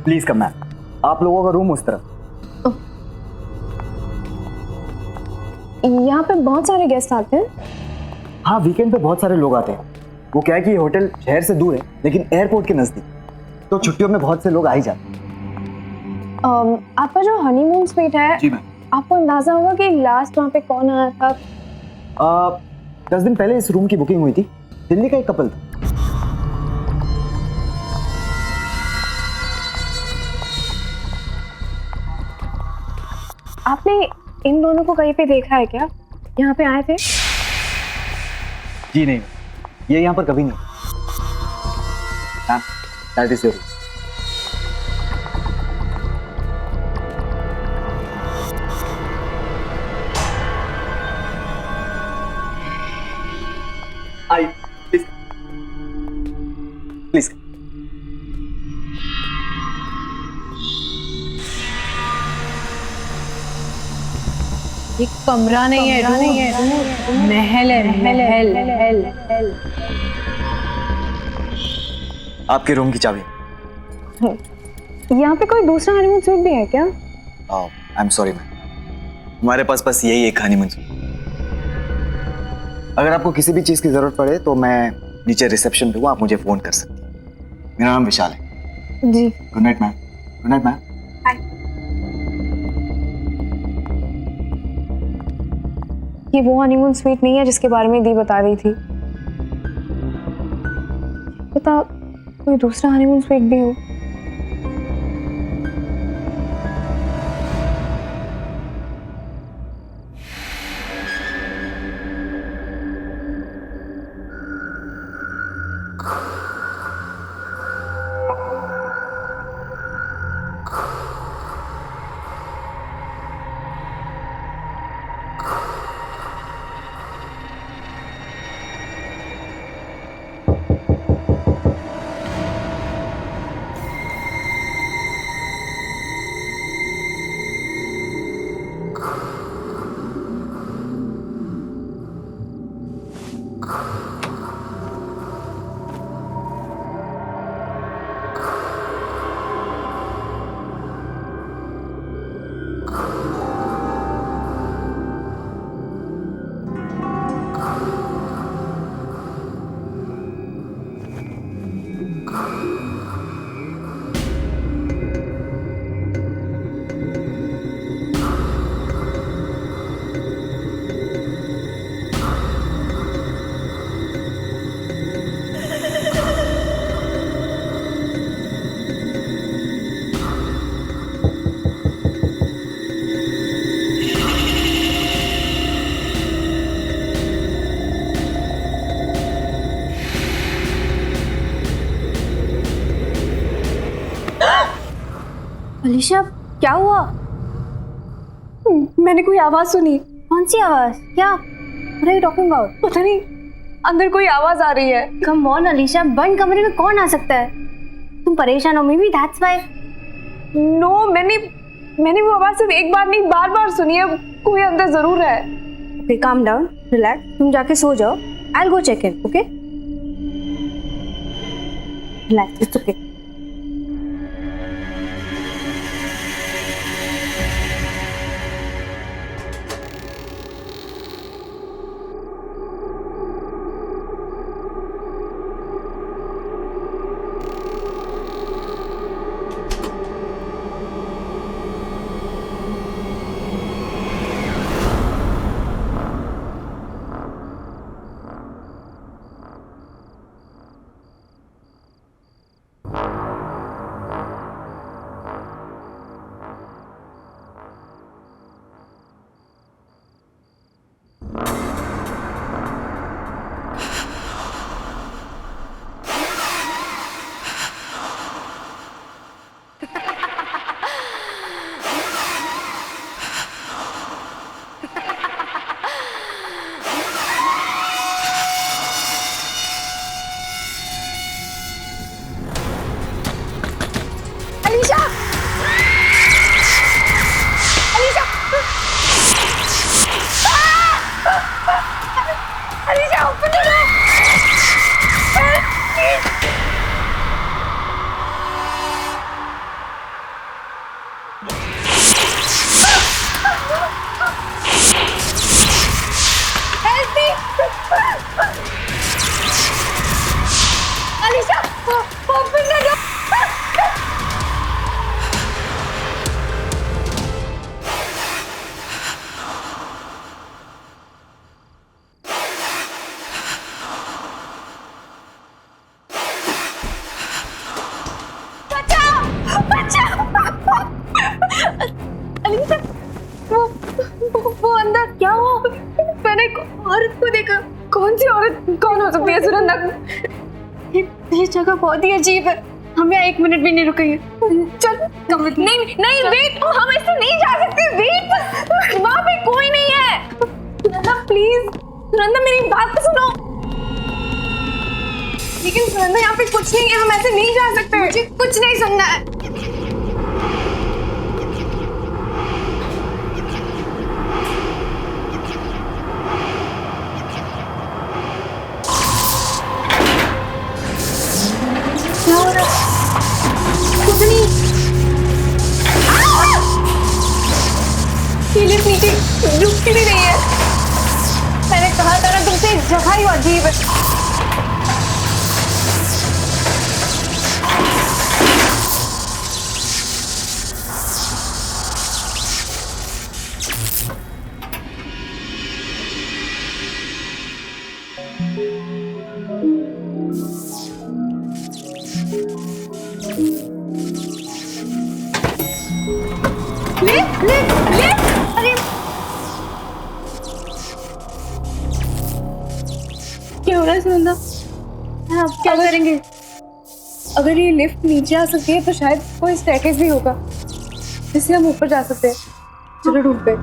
Please come ma'am, आप लोगों का रूम उस तरफ। यहाँ पे बहुत सारे गेस्ट आते हैं। हाँ, वीकेंड पे बहुत सारे लोग आते हैं। वो क्या है कि ये होटल शहर से दूर है लेकिन एयरपोर्ट के नजदीक, तो छुट्टियों में बहुत से लोग आ ही जाते हैं। आपका जो हनीमून स्वीट है, जी मैम, आपको अंदाजा होगा कि लास्ट वहाँ पे कौन आया था? 10 दिन पहले इस रूम की बुकिंग हुई थी। दिल्ली का एक कपल था। आपने इन दोनों को कहीं पे देखा है क्या? यहाँ पे आए थे? जी नहीं, ये यहाँ पर कभी नहीं। Ma'am, that is your room. आइए प्लीज प्लीज। ये कमरा नहीं है, महल है, महल। आपके रूम की चाबी। यहाँ पे कोई दूसरा हनीमून स्वीट भी है क्या? आई एम सॉरी मैम, हमारे पास बस यही एक हनीमून स्वीट। अगर आपको किसी भी चीज़ की ज़रूरत पड़े तो मैं नीचे रिसेप्शन पे हूँ, आप मुझे फ़ोन कर सकती हैं। मेरा नाम विशाल है। जी। Good night ma'am. Good night ma'am. ये वो हनीमून स्वीट नहीं है जिसके बारे में दी बता रही थी। पता कोई दूसरा हनीमून स्वीट भी हो। अलीशा, क्या हुआ? मैंने कोई आवाज सुनी। कौन सी आवाज? क्या? What are you talking about? पता नहीं, अंदर कोई आवाज आ रही है। Come on अलीशा, बंद कमरे में कौन आ सकता है? तुम परेशान हो, maybe that's why। No, मैंने वो आवाज सिर्फ एक बार नहीं बार-बार सुनी है। कोई अंदर जरूर है। Okay, calm down, relax। तुम जाके सो जाओ। I'll go check in, okay? Relax, it's okay। वो अंदर क्या हुआ? मैंने एक औरत को देखा। कौन सी औरत? कौन हो सकती है सुनंदा? ये जगह बहुत ही अजीब है। हम यहाँ 1 मिनट भी नहीं रुकेंगे। चल नहीं वेट, हम ऐसे नहीं जा सकते। वेट, वहाँ पे कोई नहीं है। सुनंदा प्लीज, सुनंदा मेरी बात तो सुनो। लेकिन सुनंदा यहाँ पे कुछ नहीं है, हम ऐसे नहीं जा सकते। मुझे कुछ नहीं सुनना है। नीचे रुकती भी नहीं है। मैंने कहा था ना तुमसे, जगह ही अजीब है। अरे क्या हो रहा है सुनंदा? आप क्या करेंगे? अगर ये लिफ्ट नीचे आ सकती है तो शायद कोई स्टेयरकेस भी होगा जिससे हम ऊपर जा सकते हैं। चलो ढूंढते हैं।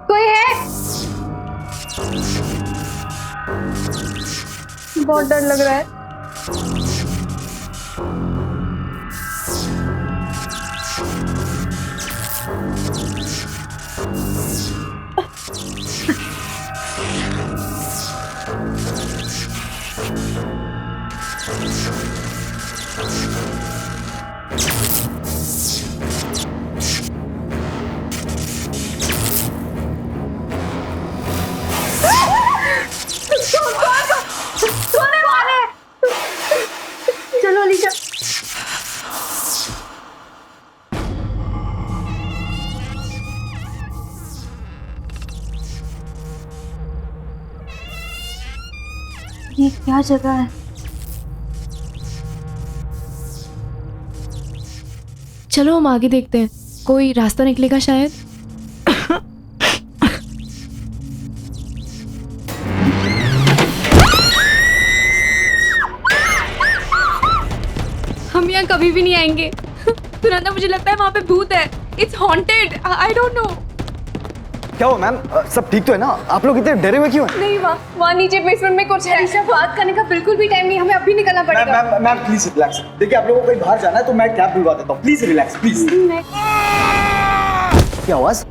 कोई है? बहुत डर लग रहा है। चलो अलीशा। ये क्या जगह है? चलो हम आगे देखते हैं, कोई रास्ता निकलेगा शायद। हम यहाँ कभी भी नहीं आएंगे। सुनंदा, मुझे लगता है वहाँ पे भूत है। It's haunted. I don't know. क्या हुआ मैम? सब ठीक तो है ना? आप लोग इतने डरे हुए क्यों हैं? नहीं, वहाँ नीचे बेसमेंट में कुछ है। अलीशा, बात करने का बिल्कुल भी टाइम नहीं, हमें अभी निकलना पड़ेगा। Ma'am please relax. देखिए आप लोगों को कहीं बाहर जाना है तो मैं कैब बुलवा देता हूँ। Please relax please. क्या आवाज?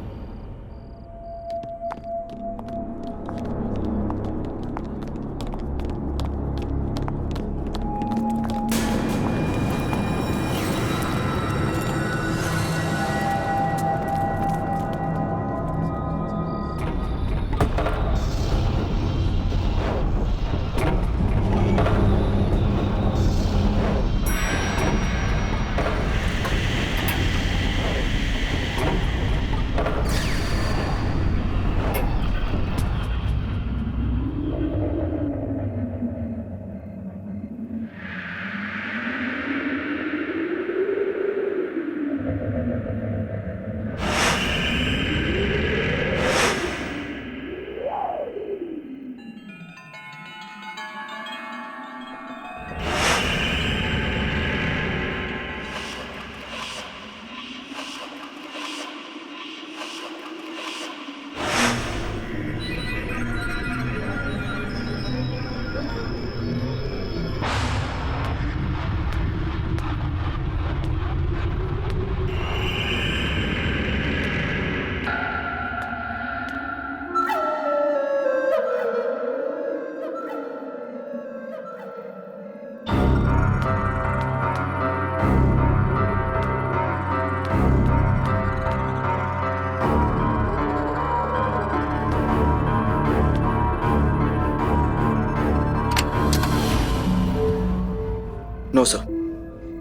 नो सर,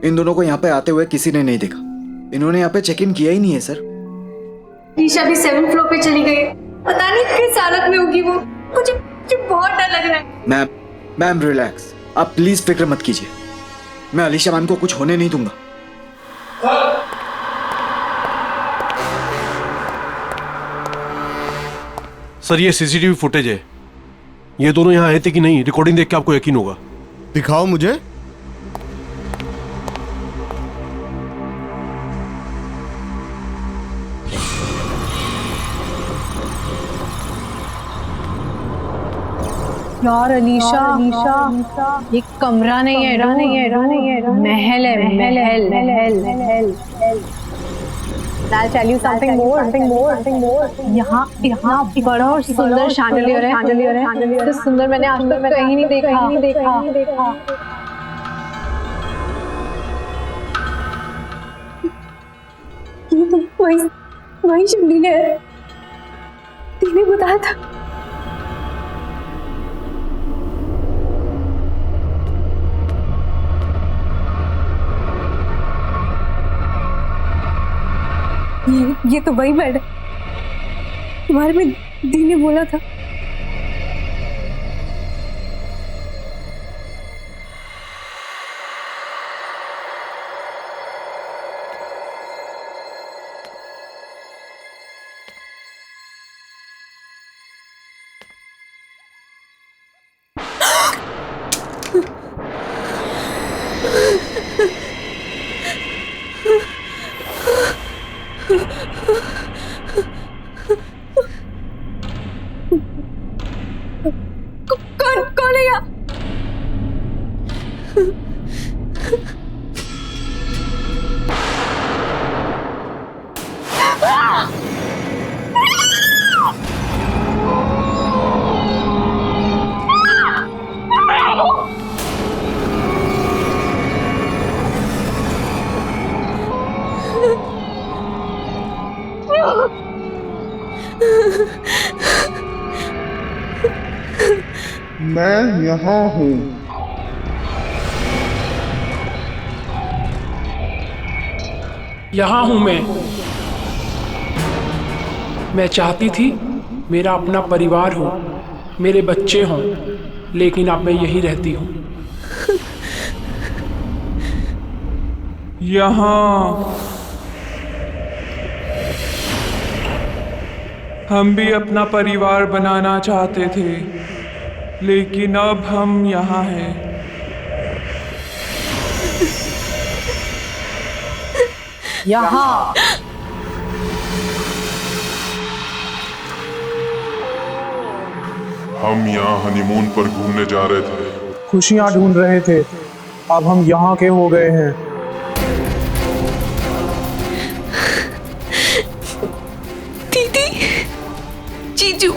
इन दोनों को यहाँ पे आते हुए किसी ने नहीं देखा। इन्होंने यहाँ पे चेक इन किया ही नहीं है सर। ईशा भी 7th फ्लोर पे चली गई। पता नहीं किस हालत में होगी वो। मुझे बहुत डर लग रहा है। Ma'am relax. आप प्लीज फिक्र मत कीजिए। मैं अलीशा मैम को कुछ होने नहीं दूंगा। सर ये सीसीटीवी फुटेज है। ये दोनों यहाँ आए थे कि नहीं, रिकॉर्डिंग देख के आपको यकीन होगा। दिखाओ मुझे। यार अलीशा, ये कमरा नहीं है, महल है। I'll tell you something more. यहाँ बड़ा और सुंदर शैंडलियर है। तो सुंदर मैंने आज तक कहीं नहीं देखा। ये तो वही शैंडलियर है। तूने बताया था। ये तो वही बेड है तुम्हारे में दी ने बोला था। कौन है यहाँ? मैं यहाँ हूँ। यहाँ हूँ मैं चाहती थी मेरा अपना परिवार हो, मेरे बच्चे हों, लेकिन अब मैं यहीं रहती हूँ। यहाँ हम भी अपना परिवार बनाना चाहते थे, लेकिन अब हम यहाँ हैं। यहाँ हम यहाँ हनीमून पर घूमने जा रहे थे। खुशियाँ ढूंढ रहे थे, अब हम यहाँ के हो गए हैं। दीदी, जीजू,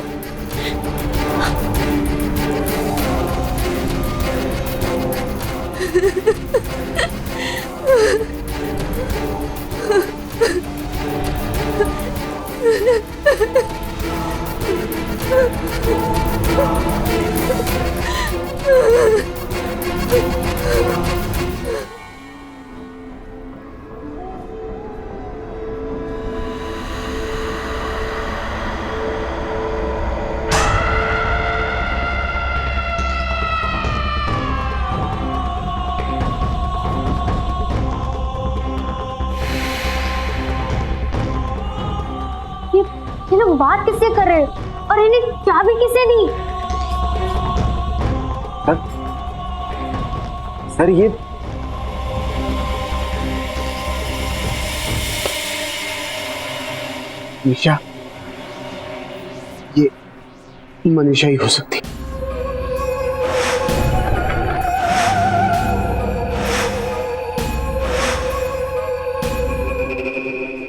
ये लोग बात किससे कर रहे हैं और इन्हें चाबी किसने दी? सर ये निशा, ये मनीषा ही हो सकती।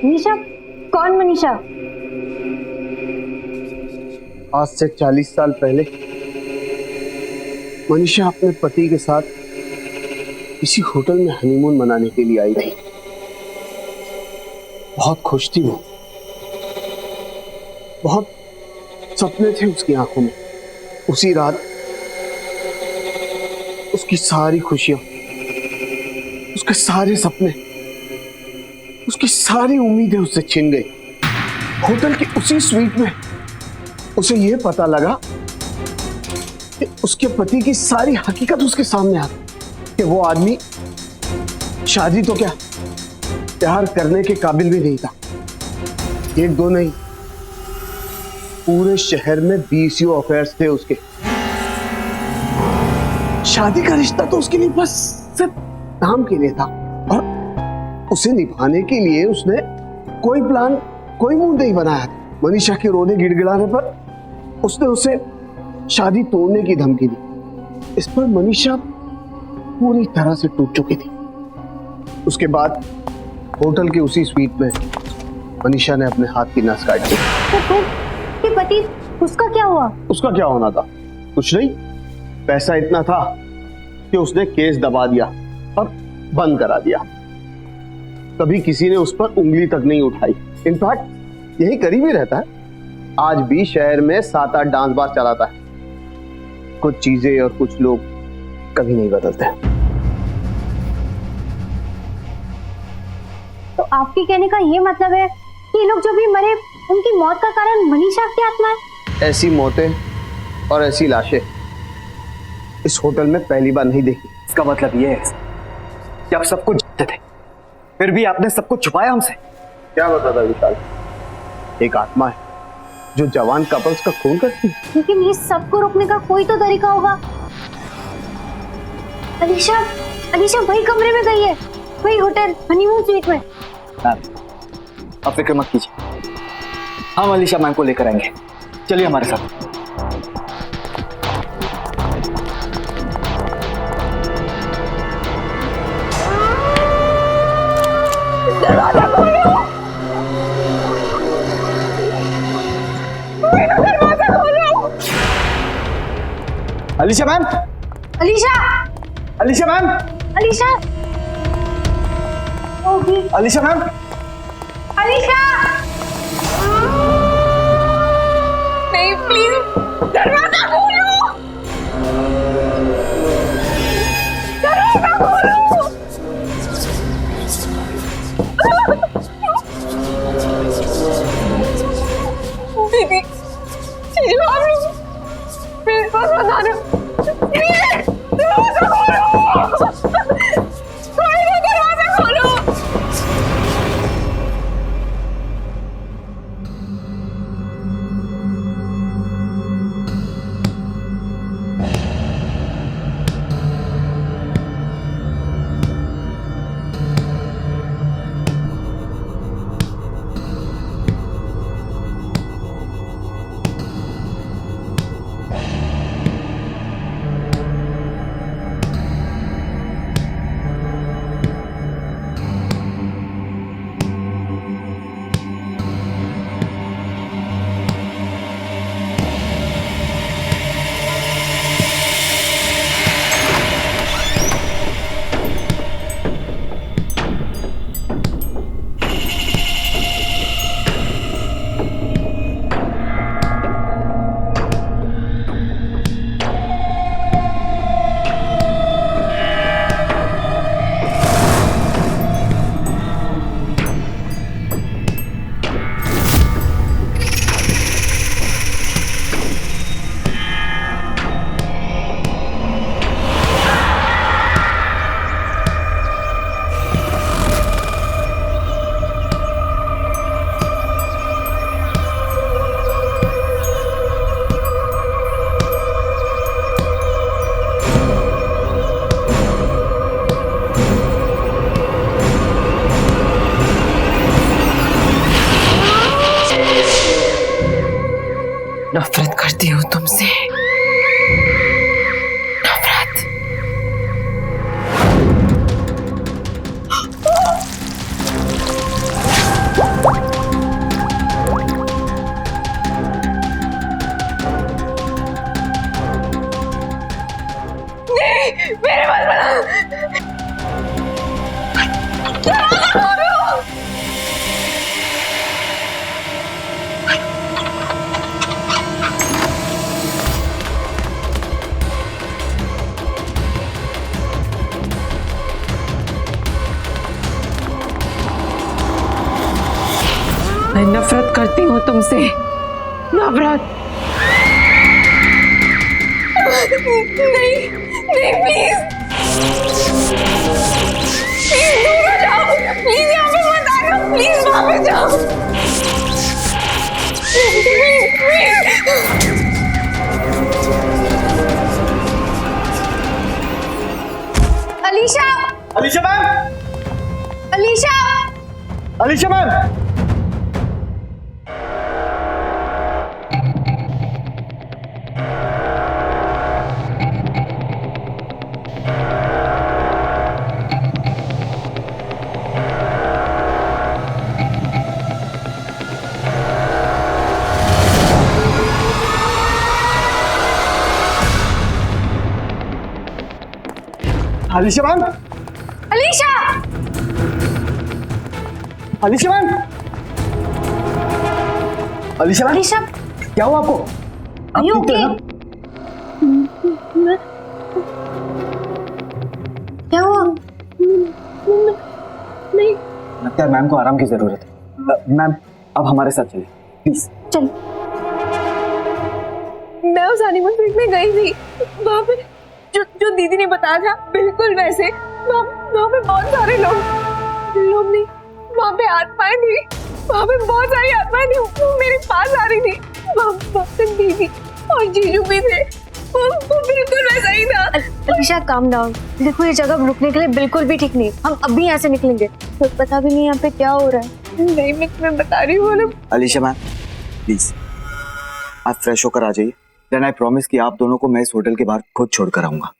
निशा? कौन मनीषा? आज से 40 साल पहले मनीषा अपने पति के साथ किसी होटल में हनीमून मनाने के लिए आई थी। बहुत खुश थी वो, बहुत सपने थे उसकी आंखों में। उसी रात उसकी सारी खुशियां, उसके सारे सपने, उसकी सारी उम्मीदें उससे छिन गई। होटल की उसी स्वीट में उसे यह पता लगा कि उसके पति की सारी हकीकत उसके सामने आ गई कि वो आदमी शादी तो क्या, प्यार करने के काबिल भी नहीं था। एक दो नहीं, पूरे शहर में 20 अफेयर्स थे उसके। शादी का रिश्ता तो उसके लिए बस सिर्फ नाम के लिए था, और उसे निभाने के लिए उसने कोई प्लान, कोई मूड नहीं बनाया था। मनीषा के रोने गिड़गिड़ाने पर उसने उसे शादी तोड़ने की धमकी दी। इस पर मनीषा पूरी तरह से टूट चुकी थी। उसके बाद होटल के उसी स्वीट में मनीषा ने अपने हाथ की नस काट दी। तो पति, उसका क्या हुआ? उसका क्या होना था? कुछ नहीं, पैसा इतना था कि उसने केस दबा दिया और बंद करा दिया। कभी किसी ने उस पर उंगली तक नहीं उठाई। इनफैक्ट यही करीब ही रहता है। आज भी शहर में 7-8 डांस बार चलाता है। कुछ चीजें और कुछ लोग कभी नहीं बदलते। तो आपके कहने का ये मतलब है कि ये लोग जो भी मरे, उनकी मौत का कारण मनीषा की आत्मा है? ऐसी मौतें और ऐसी लाशें इस होटल में पहली बार नहीं देखी। इसका मतलब ये है कि आप सब कुछ जानते थे, फिर भी आपने सब कुछ छुपाया हमसे। क्या बताता विशाल? एक आत्मा है जो जवान कपल्स का खून करती है। लेकिन ये सबको रोकने का कोई तो तरीका होगा। अलीशा, अलीशा वही कमरे में गई है, वही होटल हनीमून स्वीट में। आप फिक्र मत कीजिए, हम अलीशा मैम को लेकर आएंगे। चलिए हमारे साथ। Alisha ma'am, Alisha, Alisha ma'am, Alisha, Alisha ma'am, Alisha, नहीं प्लीज दरवाजा खोलो, दरवाजा खोलो। दीदी, जीजू आप लोग मेरे पास बता रहे हो, दरवाजा खोलो, दरवाजा खोलो। नफरत करती हूँ तुमसे, नफरत। नहीं, मेरे पास बना। मैं नफरत करती हूँ तुमसे, नफरत। नहीं, नहीं प्लीज, प्लीज दूर हो जाओ, प्लीज यहाँ पे मत आना, प्लीज वहाँ पे जाओ, please, please. Alisha, Alisha ma'am, Alisha, Alisha ma'am, Alisha ma'am, Alisha, Alisha ma'am, Alisha ma'am, Alisha, क्या हुआ आपको? आप ठीक तो हैं ना? क्या हुआ? नहीं, लगता है मैम को आराम की जरूरत है। मैम अब हमारे साथ चलिए प्लीज। चल। मैं उस हनीमून स्वीट में गई थी, वहाँ पे जो दीदी ने बताया था बिल्कुल वैसे, वहाँ पे बहुत सारे लोग नहीं, वहाँ पे आत्माएं थी, वहाँ पे बहुत सारी आत्माएं थी, वो मेरे पास आ रही थी, वहाँ पे दीदी और जीजू भी थे, वो बिल्कुल वैसा ही था। अलीशा काम डाउन, देखो ये जगह रुकने के लिए बिल्कुल भी ठीक नहीं, हम अभी यहाँ से निकलेंगे, तो पता भी नहीं यहाँ पे क्या हो रहा है। नहीं मैं तुम्हें बता रही हूँ। अलीशा मैम प्लीज आप फ्रेश होकर आ जाइए, देन आई प्रॉमिस कि आप दोनों को मैं इस होटल के बाहर खुद छोड़कर आऊंगा।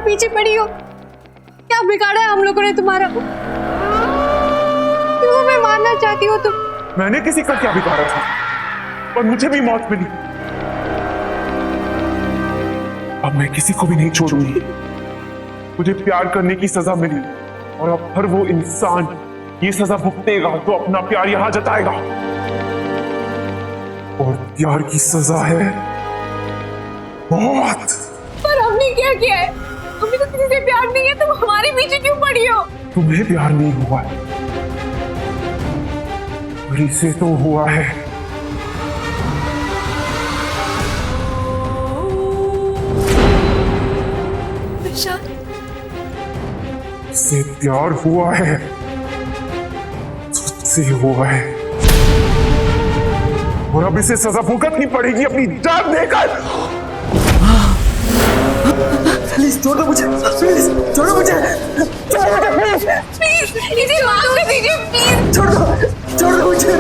पीछे पड़ी हो? क्या बिगाड़ा है हम लोगों ने तुम्हारा? क्यों हमें मारना चाहती हो तुम? मैंने किसी का क्या बिगाड़ा था, और मुझे भी मौत मिली। अब मैं किसी को भी नहीं छोड़ूंगी। मुझे प्यार करने की सजा मिली, और अब हर वो इंसान ये सजा भुगतेगा तो अपना प्यार यहां जताएगा। और प्यार की सजा है मौत। पर हमने क्या किया है? हमें तो किसी से प्यार नहीं है, तुम हमारे पीछे क्यों पड़ी हो? तुम्हें प्यार नहीं हुआ है, और इसे तो हुआ है। इससे प्यार हुआ है, तुझसे हुआ है, और अब इसे सजा भुगतनी पड़ेगी अपनी जान देकर। प्लीज छोड़ दो मुझे, प्लीज छोड़ो मुझे, प्लीज इसे माफ कर दीजिए, प्लीज छोड़ दो मुझे।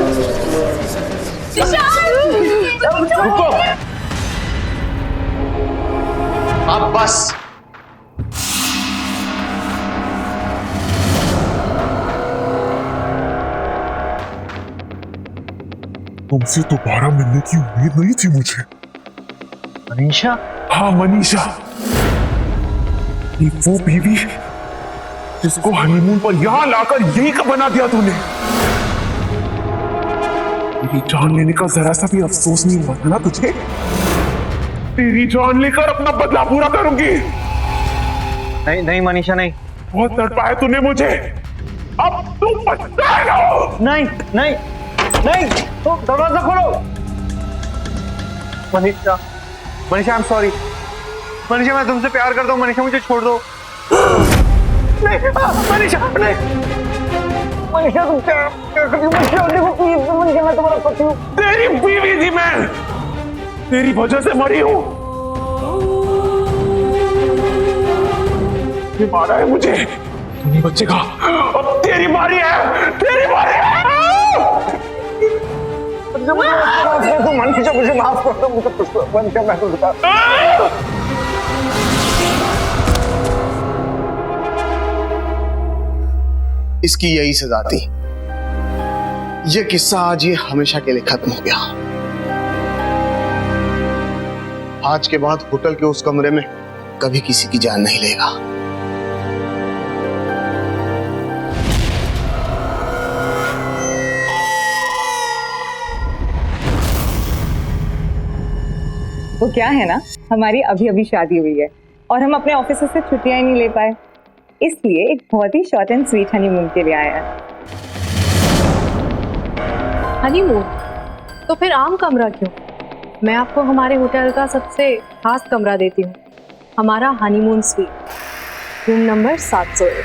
रुको, आप बस। तुमसे दोबारा मिलने की उम्मीद नहीं थी मुझे। मनीषा? हाँ मनीषा, ये वो बीवी जिसको हनीमून पर यहां लाकर यही का बना दिया तूने। मेरी जान लेने का जरा सा भी अफसोस नहीं हुआ था ना तुझे? तेरी जान लेकर अपना बदला पूरा करूंगी। नहीं नहीं मनीषा, नहीं। बहुत तड़पाया तूने मुझे, अब तू पछताएगा। नहीं नहीं नहीं, तो दरवाजा खोलो। Manisha, Manisha I am sorry. Manisha मैं तुमसे प्यार करता हूँ। मनीषा मुझे छोड़ दो। नहीं मनीषा, नहीं मनीषा, तुम क्या करती हो? मनीषा मैं तुम्हारा पति हूँ। तेरी बीवी थी मैं, तेरी वजह से मरी हूँ। ये मारा है मुझे, तू नहीं बचेगा। अब तेरी बारी है, तेरी बारी है। मनीषा मुझे माफ कर दो, मुझे मनीषा मैं तो बता। इसकी यही सजा थी। ये किस्सा आज ये हमेशा के लिए खत्म हो गया। आज के बाद होटल के उस कमरे में कभी किसी की जान नहीं लेगा। वो क्या है ना, हमारी अभी अभी शादी हुई है और हम अपने ऑफिस से छुट्टियां ही नहीं ले पाए, इसलिए एक बहुत ही शॉर्ट एंड स्वीट हनीमून के लिए आया है। हनीमून? तो फिर आम कमरा क्यों? मैं आपको हमारे होटल का सबसे खास कमरा देती हूँ, हमारा हनीमून स्वीट, रूम नंबर 701।